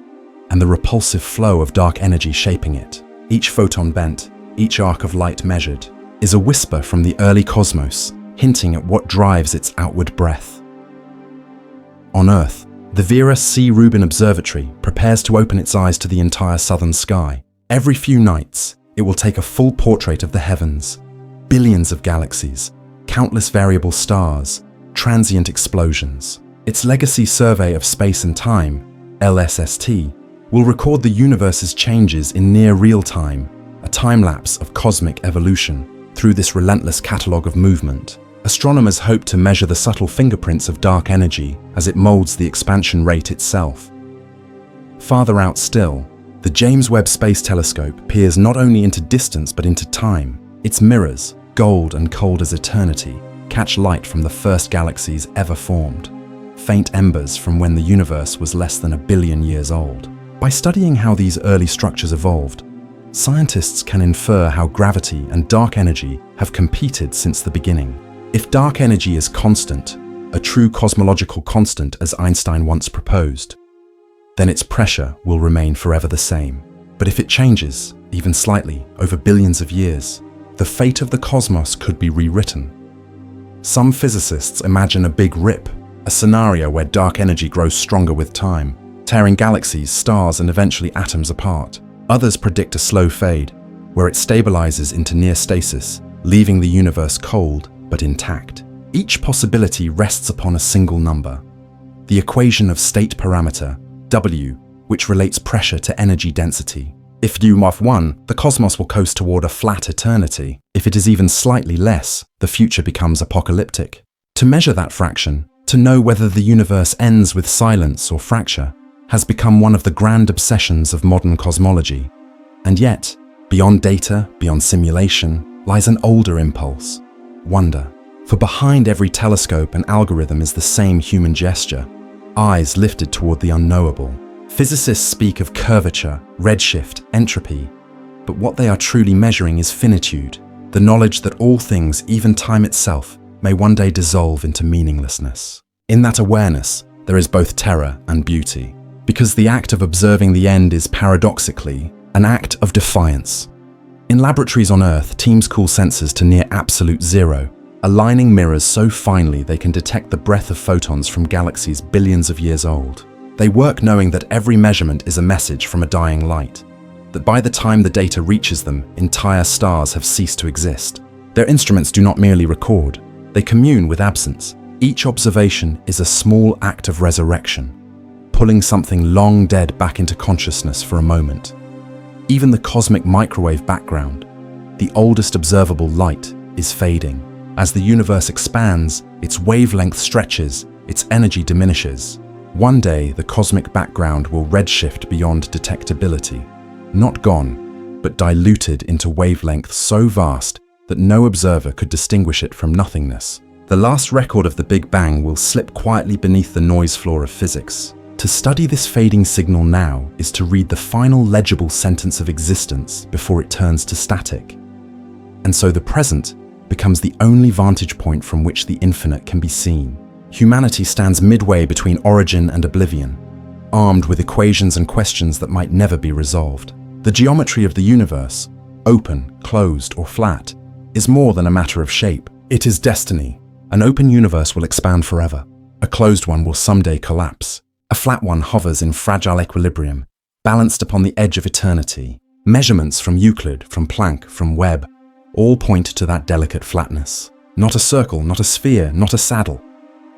and the repulsive flow of dark energy shaping it. Each photon bent, each arc of light measured, is a whisper from the early cosmos, hinting at what drives its outward breath. On Earth, the Vera C. Rubin Observatory prepares to open its eyes to the entire southern sky. Every few nights, it will take a full portrait of the heavens, billions of galaxies, countless variable stars, transient explosions. Its Legacy Survey of Space and Time, LSST, will record the universe's changes in near real time, a time-lapse of cosmic evolution. Through this relentless catalogue of movement, astronomers hope to measure the subtle fingerprints of dark energy as it molds the expansion rate itself. Farther out still, the James Webb Space Telescope peers not only into distance but into time. Its mirrors, gold and cold as eternity, catch light from the first galaxies ever formed, faint embers from when the universe was less than 1 billion years old. By studying how these early structures evolved, scientists can infer how gravity and dark energy have competed since the beginning. If dark energy is constant, a true cosmological constant as Einstein once proposed, then its pressure will remain forever the same. But if it changes, even slightly, over billions of years, the fate of the cosmos could be rewritten. Some physicists imagine a big rip, a scenario where dark energy grows stronger with time, tearing galaxies, stars, and eventually atoms apart. Others predict a slow fade, where it stabilizes into near stasis, leaving the universe cold but intact. Each possibility rests upon a single number, the equation of state parameter, W, which relates pressure to energy density. If U of 1, the cosmos will coast toward a flat eternity. If it is even slightly less, the future becomes apocalyptic. To measure that fraction, to know whether the universe ends with silence or fracture, has become one of the grand obsessions of modern cosmology. And yet, beyond data, beyond simulation, lies an older impulse: wonder. For behind every telescope and algorithm is the same human gesture, eyes lifted toward the unknowable. Physicists speak of curvature, redshift, entropy, But what they are truly measuring is finitude, the knowledge that all things, even time itself, may one day dissolve into meaninglessness. In that awareness, there is both terror and beauty, because the act of observing the end is paradoxically an act of defiance. In laboratories on Earth, teams cool sensors to near absolute zero, aligning mirrors so finely they can detect the breath of photons from galaxies billions of years old. They work knowing that every measurement is a message from a dying light, that by the time the data reaches them, entire stars have ceased to exist. Their instruments do not merely record, they commune with absence. Each observation is a small act of resurrection, pulling something long dead back into consciousness for a moment. Even the cosmic microwave background, the oldest observable light, is fading. As the universe expands, its wavelength stretches, its energy diminishes. One day, the cosmic background will redshift beyond detectability. Not gone, but diluted into wavelengths so vast that no observer could distinguish it from nothingness. The last record of the Big Bang will slip quietly beneath the noise floor of physics. To study this fading signal now is to read the final legible sentence of existence before it turns to static. And so the present becomes the only vantage point from which the infinite can be seen. Humanity stands midway between origin and oblivion, armed with equations and questions that might never be resolved. The geometry of the universe, open, closed, or flat, is more than a matter of shape. It is destiny. An open universe will expand forever. A closed one will someday collapse. A flat one hovers in fragile equilibrium, balanced upon the edge of eternity. Measurements from Euclid, from Planck, from Webb, all point to that delicate flatness. Not a circle, not a sphere, not a saddle,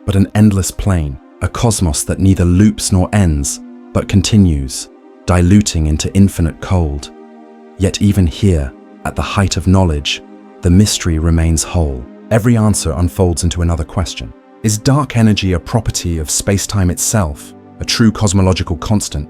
but an endless plane, a cosmos that neither loops nor ends, but continues, diluting into infinite cold. Yet even here, at the height of knowledge, the mystery remains whole. Every answer unfolds into another question. Is dark energy a property of spacetime itself, a true cosmological constant,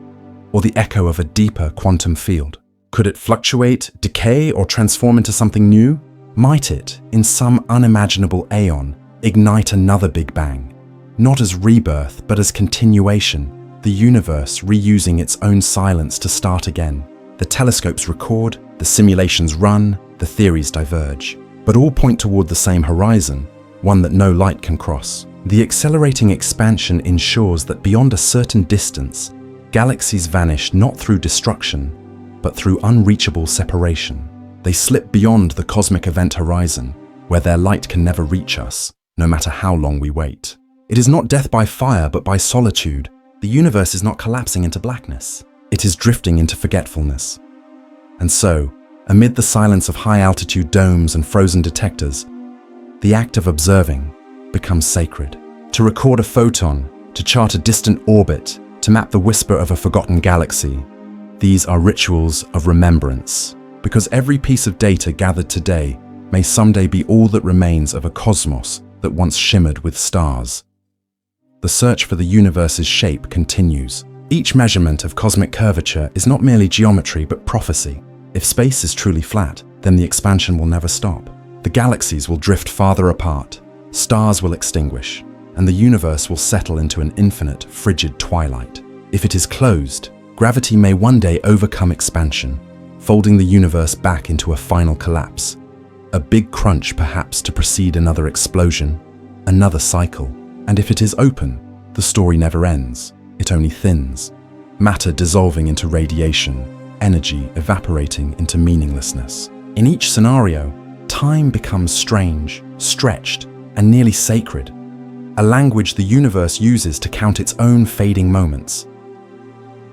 or the echo of a deeper quantum field? Could it fluctuate, decay, or transform into something new? Might it, in some unimaginable aeon, ignite another Big Bang? Not as rebirth, but as continuation, the universe reusing its own silence to start again. The telescopes record, the simulations run, the theories diverge, but all point toward the same horizon, one that no light can cross. The accelerating expansion ensures that beyond a certain distance, galaxies vanish not through destruction, but through unreachable separation. They slip beyond the cosmic event horizon, where their light can never reach us, no matter how long we wait. It is not death by fire, but by solitude. The universe is not collapsing into blackness. It is drifting into forgetfulness. And so, amid the silence of high-altitude domes and frozen detectors, the act of observing becomes sacred. To record a photon, to chart a distant orbit, to map the whisper of a forgotten galaxy, these are rituals of remembrance, because every piece of data gathered today may someday be all that remains of a cosmos that once shimmered with stars. The search for the universe's shape continues. Each measurement of cosmic curvature is not merely geometry but prophecy. If space is truly flat, then the expansion will never stop. The galaxies will drift farther apart, stars will extinguish, and the universe will settle into an infinite, frigid twilight. If it is closed, gravity may one day overcome expansion, folding the universe back into a final collapse. A big crunch perhaps to precede another explosion, another cycle. And if it is open, the story never ends, it only thins. Matter dissolving into radiation, energy evaporating into meaninglessness. In each scenario, time becomes strange, stretched, and nearly sacred, a language the universe uses to count its own fading moments.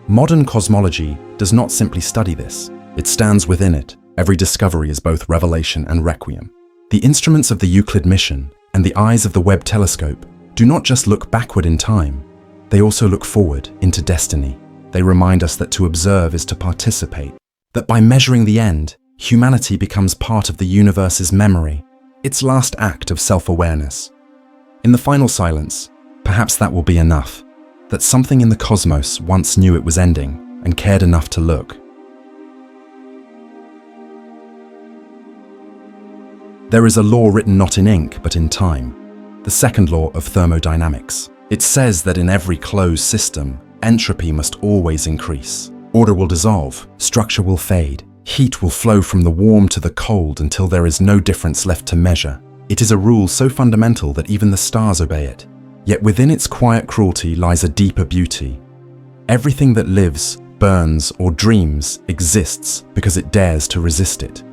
Modern cosmology does not simply study this, it stands within it. Every discovery is both revelation and requiem. The instruments of the Euclid mission and the eyes of the Webb telescope do not just look backward in time, they also look forward into destiny. They remind us that to observe is to participate, that by measuring the end, humanity becomes part of the universe's memory, its last act of self-awareness. In the final silence, perhaps that will be enough, that something in the cosmos once knew it was ending and cared enough to look. There is a law written not in ink but in time, the second law of thermodynamics. It says that in every closed system, entropy must always increase. Order will dissolve, structure will fade, Heat will flow from the warm to the cold until there is no difference left to measure. It is a rule so fundamental that even the stars obey it. Yet within its quiet cruelty lies a deeper beauty. Everything that lives, burns, or dreams exists because it dares to resist it.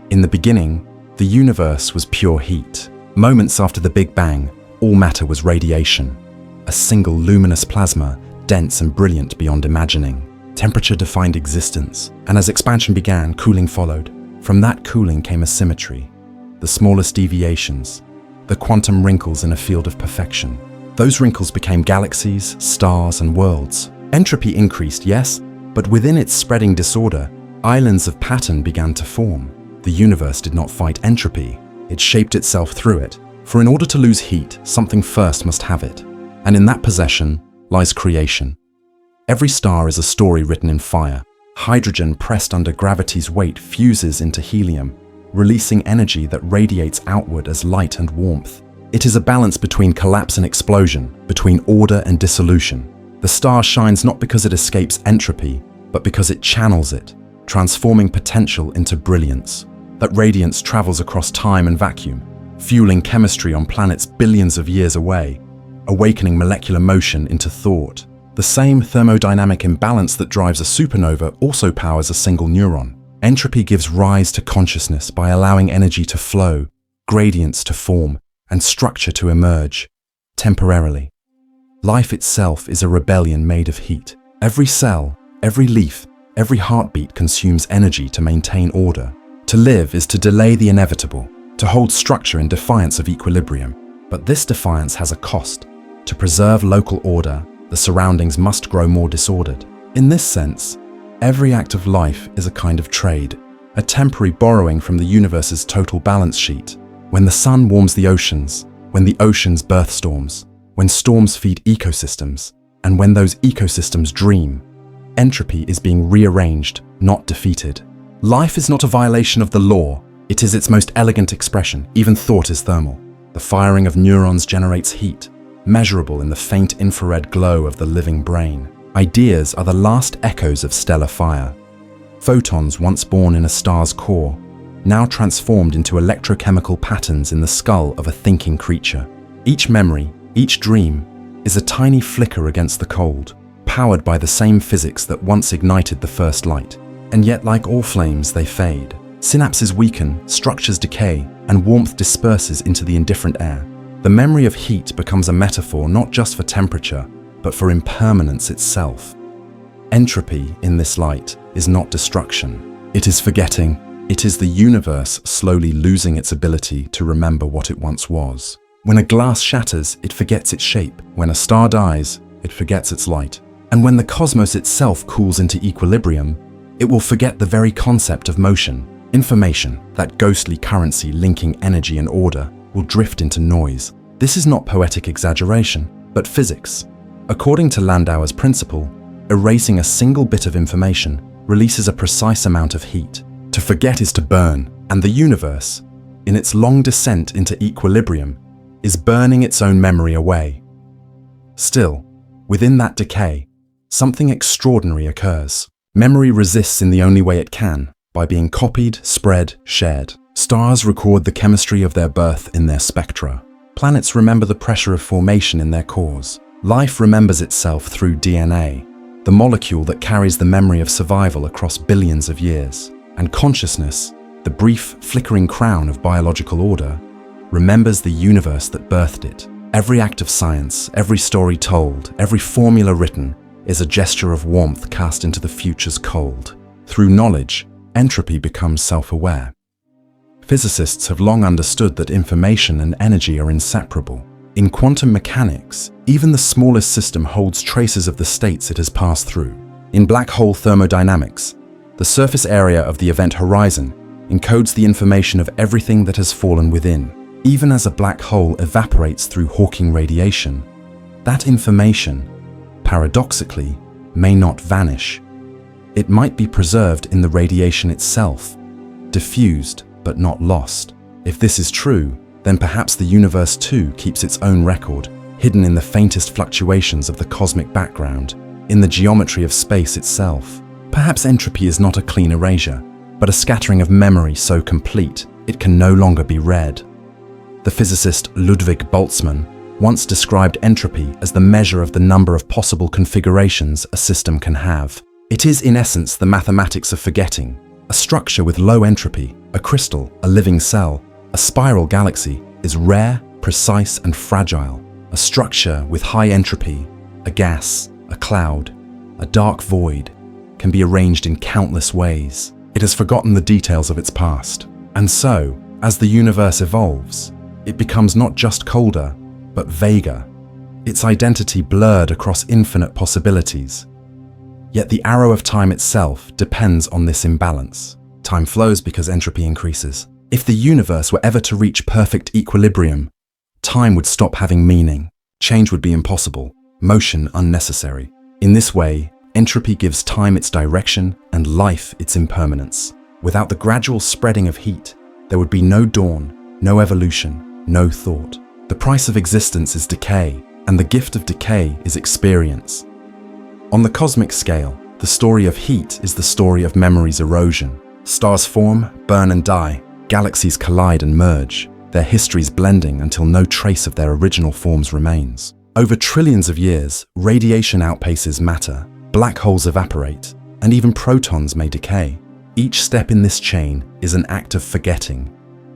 In the beginning, the universe was pure heat. Moments after the Big Bang, all matter was radiation. A single luminous plasma, dense and brilliant beyond imagining. Temperature defined existence, and as expansion began, cooling followed. From that cooling came asymmetry, the smallest deviations, the quantum wrinkles in a field of perfection. Those wrinkles became galaxies, stars, and worlds. Entropy increased, yes, but within its spreading disorder, islands of pattern began to form. The universe did not fight entropy, it shaped itself through it. For in order to lose heat, something first must have it. And in that possession lies creation. Every star is a story written in fire. Hydrogen pressed under gravity's weight fuses into helium, releasing energy that radiates outward as light and warmth. It is a balance between collapse and explosion, between order and dissolution. The star shines not because it escapes entropy, but because it channels it, transforming potential into brilliance. That radiance travels across time and vacuum, fueling chemistry on planets billions of years away, awakening molecular motion into thought. The same thermodynamic imbalance that drives a supernova also powers a single neuron. Entropy gives rise to consciousness by allowing energy to flow, gradients to form, and structure to emerge, temporarily. Life itself is a rebellion made of heat. Every cell, every leaf, every heartbeat consumes energy to maintain order. To live is to delay the inevitable, to hold structure in defiance of equilibrium. But this defiance has a cost. To preserve local order, the surroundings must grow more disordered. In this sense, every act of life is a kind of trade, a temporary borrowing from the universe's total balance sheet. When the sun warms the oceans, when the oceans birth storms, when storms feed ecosystems, and when those ecosystems dream, entropy is being rearranged, not defeated. Life is not a violation of the law, it is its most elegant expression. Even thought is thermal. The firing of neurons generates heat, measurable in the faint infrared glow of the living brain. Ideas are the last echoes of stellar fire. Photons once born in a star's core, now transformed into electrochemical patterns in the skull of a thinking creature. Each memory, each dream, is a tiny flicker against the cold, powered by the same physics that once ignited the first light. And yet, like all flames, they fade. Synapses weaken, structures decay, and warmth disperses into the indifferent air. The memory of heat becomes a metaphor not just for temperature, but for impermanence itself. Entropy, in this light, is not destruction. It is forgetting. It is the universe slowly losing its ability to remember what it once was. When a glass shatters, it forgets its shape. When a star dies, it forgets its light. And when the cosmos itself cools into equilibrium, it will forget the very concept of motion. Information, that ghostly currency linking energy and order, will drift into noise. This is not poetic exaggeration, but physics. According to Landauer's principle, erasing a single bit of information releases a precise amount of heat. To forget is to burn, and the universe, in its long descent into equilibrium, is burning its own memory away. Still, within that decay, something extraordinary occurs. Memory resists in the only way it can, by being copied, spread, shared. Stars record the chemistry of their birth in their spectra. Planets remember the pressure of formation in their cores. Life remembers itself through DNA, the molecule that carries the memory of survival across billions of years. And consciousness, the brief, flickering crown of biological order, remembers the universe that birthed it. Every act of science, every story told, every formula written, is a gesture of warmth cast into the future's cold. Through knowledge, entropy becomes self-aware. Physicists have long understood that information and energy are inseparable. In quantum mechanics, even the smallest system holds traces of the states it has passed through. In black hole thermodynamics, the surface area of the event horizon encodes the information of everything that has fallen within. Even as a black hole evaporates through Hawking radiation, that information, paradoxically, may not vanish. It might be preserved in the radiation itself, diffused but not lost. If this is true, then perhaps the universe too keeps its own record, hidden in the faintest fluctuations of the cosmic background, in the geometry of space itself. Perhaps entropy is not a clean erasure, but a scattering of memory so complete it can no longer be read. The physicist Ludwig Boltzmann once described entropy as the measure of the number of possible configurations a system can have. It is in essence the mathematics of forgetting. A structure with low entropy, a crystal, a living cell, a spiral galaxy, is rare, precise, and fragile. A structure with high entropy, a gas, a cloud, a dark void, can be arranged in countless ways. It has forgotten the details of its past. And so, as the universe evolves, it becomes not just colder, but vaguer, its identity blurred across infinite possibilities. Yet the arrow of time itself depends on this imbalance. Time flows because entropy increases. If the universe were ever to reach perfect equilibrium, time would stop having meaning, change would be impossible, motion unnecessary. In this way, entropy gives time its direction and life its impermanence. Without the gradual spreading of heat, there would be no dawn, no evolution, no thought. The price of existence is decay, and the gift of decay is experience. On the cosmic scale, the story of heat is the story of memory's erosion. Stars form, burn and die, galaxies collide and merge, their histories blending until no trace of their original forms remains. Over trillions of years, radiation outpaces matter, black holes evaporate, and even protons may decay. Each step in this chain is an act of forgetting,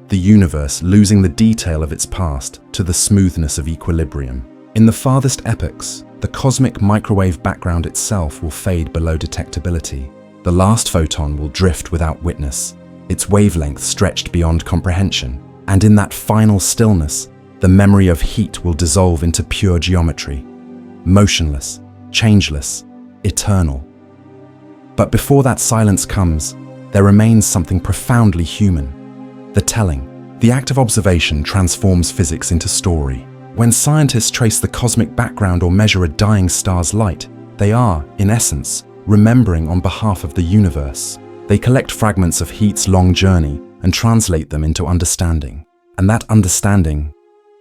the universe losing the detail of its past to the smoothness of equilibrium. In the farthest epochs, the cosmic microwave background itself will fade below detectability. The last photon will drift without witness, its wavelength stretched beyond comprehension. And in that final stillness, the memory of heat will dissolve into pure geometry, motionless, changeless, eternal. But before that silence comes, there remains something profoundly human. The telling. The act of observation transforms physics into story. When scientists trace the cosmic background or measure a dying star's light, they are, in essence, remembering on behalf of the universe. They collect fragments of heat's long journey and translate them into understanding. And that understanding,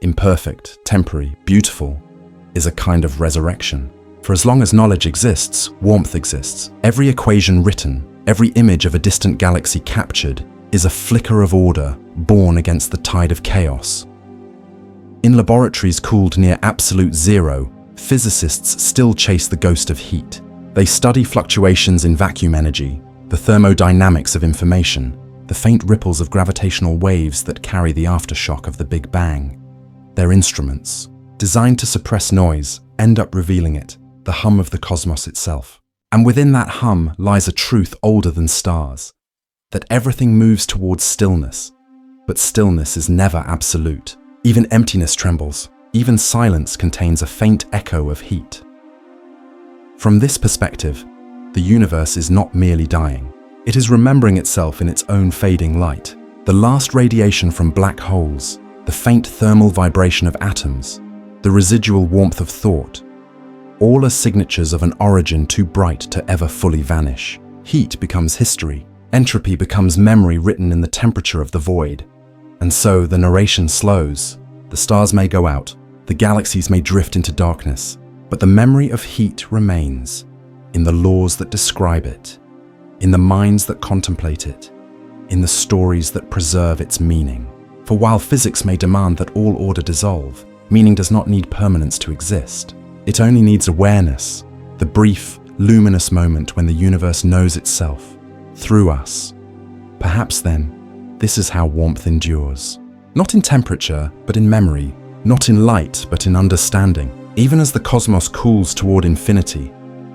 imperfect, temporary, beautiful, is a kind of resurrection. For as long as knowledge exists, warmth exists. Every equation written, every image of a distant galaxy captured, is a flicker of order born against the tide of chaos. In laboratories cooled near absolute zero, physicists still chase the ghost of heat. They study fluctuations in vacuum energy, the thermodynamics of information, the faint ripples of gravitational waves that carry the aftershock of the Big Bang. Their instruments, designed to suppress noise, end up revealing it, the hum of the cosmos itself. And within that hum lies a truth older than stars, that everything moves towards stillness, but stillness is never absolute. Even emptiness trembles, even silence contains a faint echo of heat. From this perspective, the universe is not merely dying. It is remembering itself in its own fading light. The last radiation from black holes, the faint thermal vibration of atoms, the residual warmth of thought, all are signatures of an origin too bright to ever fully vanish. Heat becomes history. Entropy becomes memory written in the temperature of the void. And so the narration slows. The stars may go out, the galaxies may drift into darkness, but the memory of heat remains, in the laws that describe it, in the minds that contemplate it, in the stories that preserve its meaning. For while physics may demand that all order dissolve, meaning does not need permanence to exist. It only needs awareness, the brief, luminous moment when the universe knows itself, through us. Perhaps then, this is how warmth endures. Not in temperature, but in memory. Not in light, but in understanding. Even as the cosmos cools toward infinity,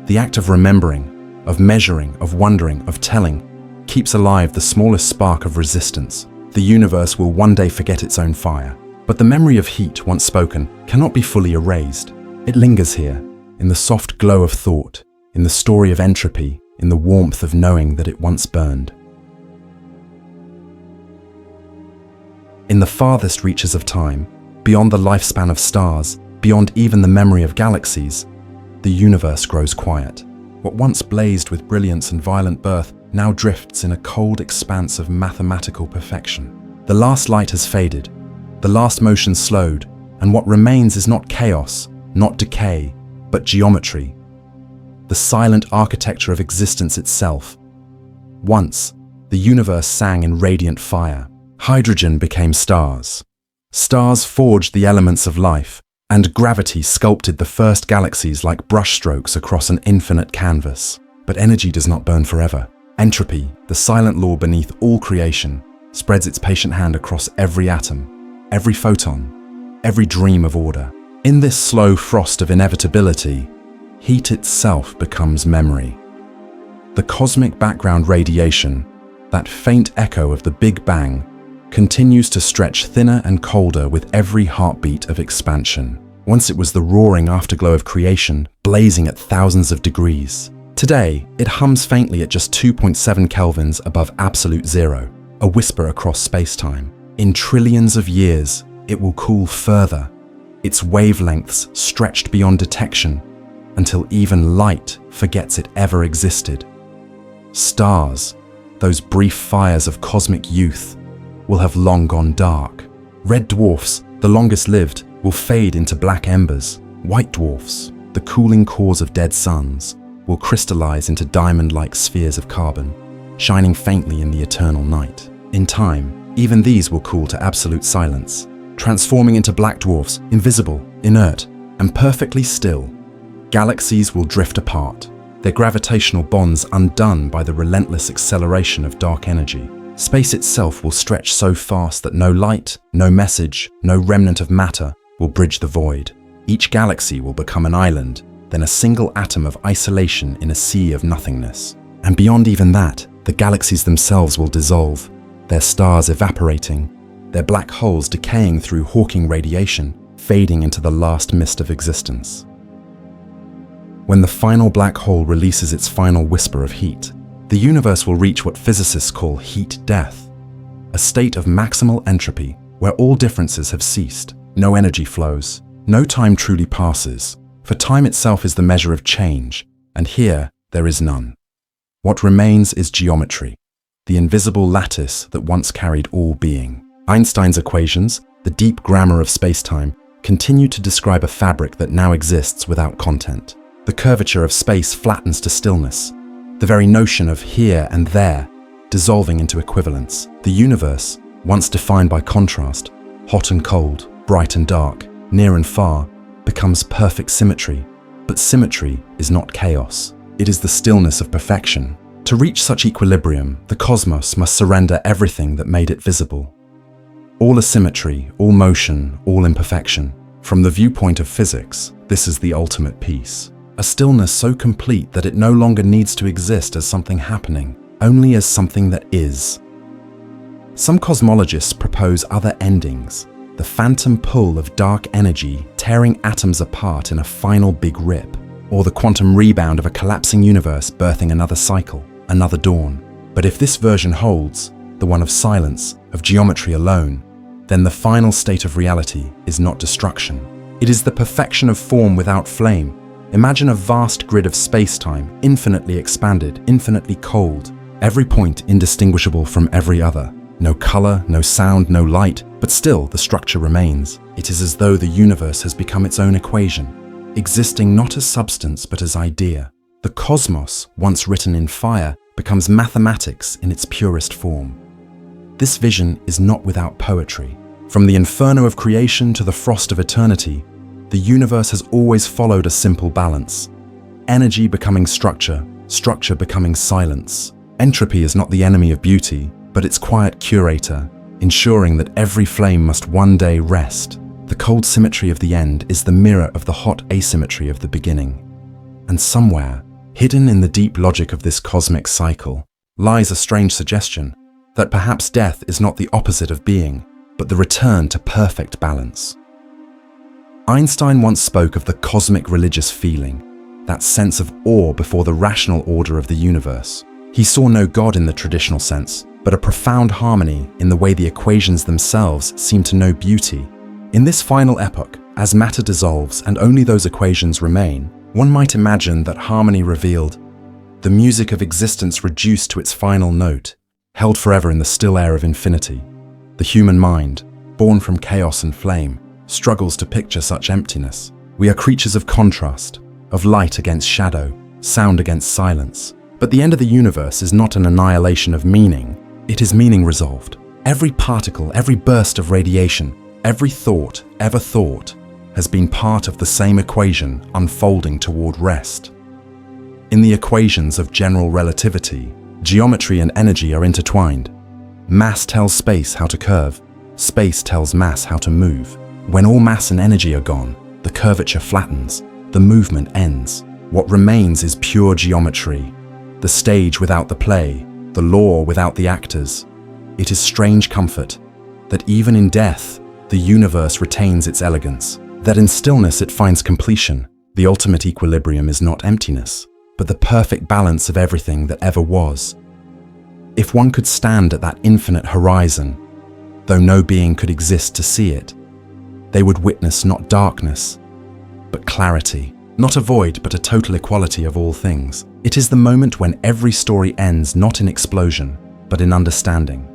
the act of remembering, of measuring, of wondering, of telling, keeps alive the smallest spark of resistance. The universe will one day forget its own fire. But the memory of heat, once spoken, cannot be fully erased. It lingers here, in the soft glow of thought, in the story of entropy, in the warmth of knowing that it once burned. In the farthest reaches of time, beyond the lifespan of stars, beyond even the memory of galaxies, the universe grows quiet. What once blazed with brilliance and violent birth now drifts in a cold expanse of mathematical perfection. The last light has faded, the last motion slowed, and what remains is not chaos, not decay, but geometry, the silent architecture of existence itself. Once, the universe sang in radiant fire. Hydrogen became stars. Stars forged the elements of life, and gravity sculpted the first galaxies like brushstrokes across an infinite canvas. But energy does not burn forever. Entropy, the silent law beneath all creation, spreads its patient hand across every atom, every photon, every dream of order. In this slow frost of inevitability, heat itself becomes memory. The cosmic background radiation, that faint echo of the Big Bang, continues to stretch thinner and colder with every heartbeat of expansion. Once it was the roaring afterglow of creation, blazing at thousands of degrees. Today, it hums faintly at just 2.7 kelvins above absolute zero, a whisper across space-time. In trillions of years, it will cool further, its wavelengths stretched beyond detection, until even light forgets it ever existed. Stars, those brief fires of cosmic youth, will have long gone dark. Red dwarfs, the longest lived, will fade into black embers. White dwarfs, the cooling cores of dead suns, will crystallize into diamond-like spheres of carbon, shining faintly in the eternal night. In time, even these will cool to absolute silence, transforming into black dwarfs, invisible, inert, and perfectly still. Galaxies will drift apart, their gravitational bonds undone by the relentless acceleration of dark energy. Space itself will stretch so fast that no light, no message, no remnant of matter will bridge the void. Each galaxy will become an island, then a single atom of isolation in a sea of nothingness. And beyond even that, the galaxies themselves will dissolve, their stars evaporating, their black holes decaying through Hawking radiation, fading into the last mist of existence. When the final black hole releases its final whisper of heat, the universe will reach what physicists call heat death, a state of maximal entropy where all differences have ceased. No energy flows, no time truly passes, for time itself is the measure of change, and here there is none. What remains is geometry, the invisible lattice that once carried all being. Einstein's equations, the deep grammar of spacetime, continue to describe a fabric that now exists without content. The curvature of space flattens to stillness, the very notion of here and there dissolving into equivalence. The universe, once defined by contrast, hot and cold, bright and dark, near and far, becomes perfect symmetry. But symmetry is not chaos. It is the stillness of perfection. To reach such equilibrium, the cosmos must surrender everything that made it visible. All asymmetry, all motion, all imperfection. From the viewpoint of physics, this is the ultimate peace. A stillness so complete that it no longer needs to exist as something happening, only as something that is. Some cosmologists propose other endings, the phantom pull of dark energy tearing atoms apart in a final big rip, or the quantum rebound of a collapsing universe birthing another cycle, another dawn. But if this version holds, the one of silence, of geometry alone, then the final state of reality is not destruction. It is the perfection of form without flame. Imagine a vast grid of space-time, infinitely expanded, infinitely cold, every point indistinguishable from every other. No color, no sound, no light, but still the structure remains. It is as though the universe has become its own equation, existing not as substance but as idea. The cosmos, once written in fire, becomes mathematics in its purest form. This vision is not without poetry. From the inferno of creation to the frost of eternity, the universe has always followed a simple balance. Energy becoming structure, structure becoming silence. Entropy is not the enemy of beauty, but its quiet curator, ensuring that every flame must one day rest. The cold symmetry of the end is the mirror of the hot asymmetry of the beginning. And somewhere, hidden in the deep logic of this cosmic cycle, lies a strange suggestion that perhaps death is not the opposite of being, but the return to perfect balance. Einstein once spoke of the cosmic religious feeling, that sense of awe before the rational order of the universe. He saw no God in the traditional sense, but a profound harmony in the way the equations themselves seem to know beauty. In this final epoch, as matter dissolves and only those equations remain, one might imagine that harmony revealed, the music of existence reduced to its final note, held forever in the still air of infinity. The human mind, born from chaos and flame, struggles to picture such emptiness. We are creatures of contrast, of light against shadow, sound against silence, But the end of the universe is not an annihilation of meaning, it is meaning resolved. Every particle, every burst of radiation, every thought ever thought has been part of the same equation unfolding toward rest. In the equations of general relativity, geometry and energy are intertwined. Mass tells space how to curve, space tells mass how to move. When all mass and energy are gone, the curvature flattens, the movement ends. What remains is pure geometry, the stage without the play, the law without the actors. It is strange comfort that even in death, the universe retains its elegance, that in stillness it finds completion. The ultimate equilibrium is not emptiness, but the perfect balance of everything that ever was. If one could stand at that infinite horizon, though no being could exist to see it, they would witness not darkness, but clarity, not a void, but a total equality of all things. It is the moment when every story ends not in explosion, but in understanding.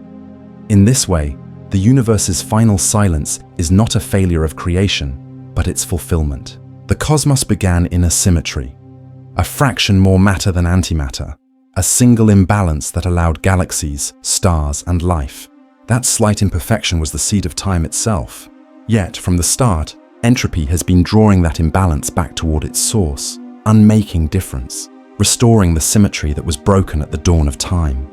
In this way, the universe's final silence is not a failure of creation, but its fulfillment. The cosmos began in a symmetry, a fraction more matter than antimatter, a single imbalance that allowed galaxies, stars, and life. That slight imperfection was the seed of time itself. Yet, from the start, entropy has been drawing that imbalance back toward its source, unmaking difference, restoring the symmetry that was broken at the dawn of time.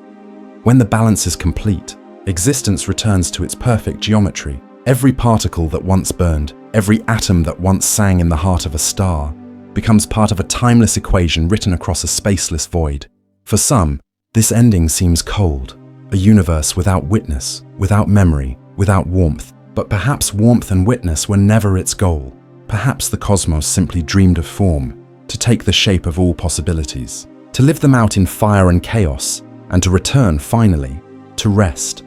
When the balance is complete, existence returns to its perfect geometry. Every particle that once burned, every atom that once sang in the heart of a star, becomes part of a timeless equation written across a spaceless void. For some, this ending seems cold, a universe without witness, without memory, without warmth. But perhaps warmth and witness were never its goal. Perhaps the cosmos simply dreamed of form, to take the shape of all possibilities, to live them out in fire and chaos, and to return, finally, to rest.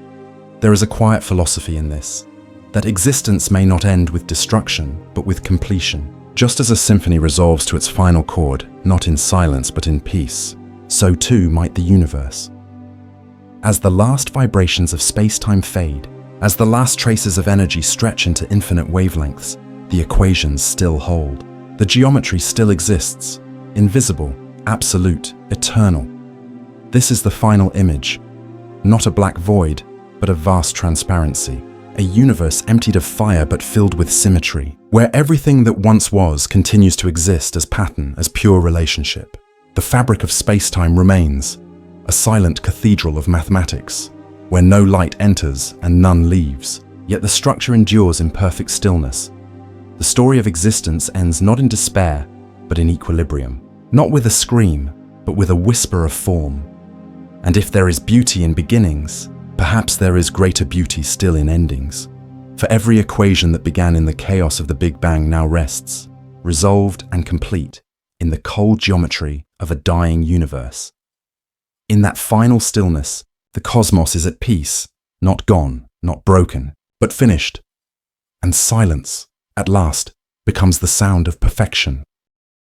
There is a quiet philosophy in this, that existence may not end with destruction, but with completion. Just as a symphony resolves to its final chord, not in silence but in peace, so too might the universe. As the last vibrations of space-time fade, as the last traces of energy stretch into infinite wavelengths, the equations still hold. The geometry still exists, invisible, absolute, eternal. This is the final image, not a black void, but a vast transparency, a universe emptied of fire but filled with symmetry, where everything that once was continues to exist as pattern, as pure relationship. The fabric of space-time remains, a silent cathedral of mathematics, where no light enters and none leaves, yet the structure endures in perfect stillness. The story of existence ends not in despair, but in equilibrium, not with a scream, but with a whisper of form. And if there is beauty in beginnings, perhaps there is greater beauty still in endings. For every equation that began in the chaos of the Big Bang now rests, resolved and complete, in the cold geometry of a dying universe. In that final stillness, the cosmos is at peace, not gone, not broken, but finished. And silence, at last, becomes the sound of perfection.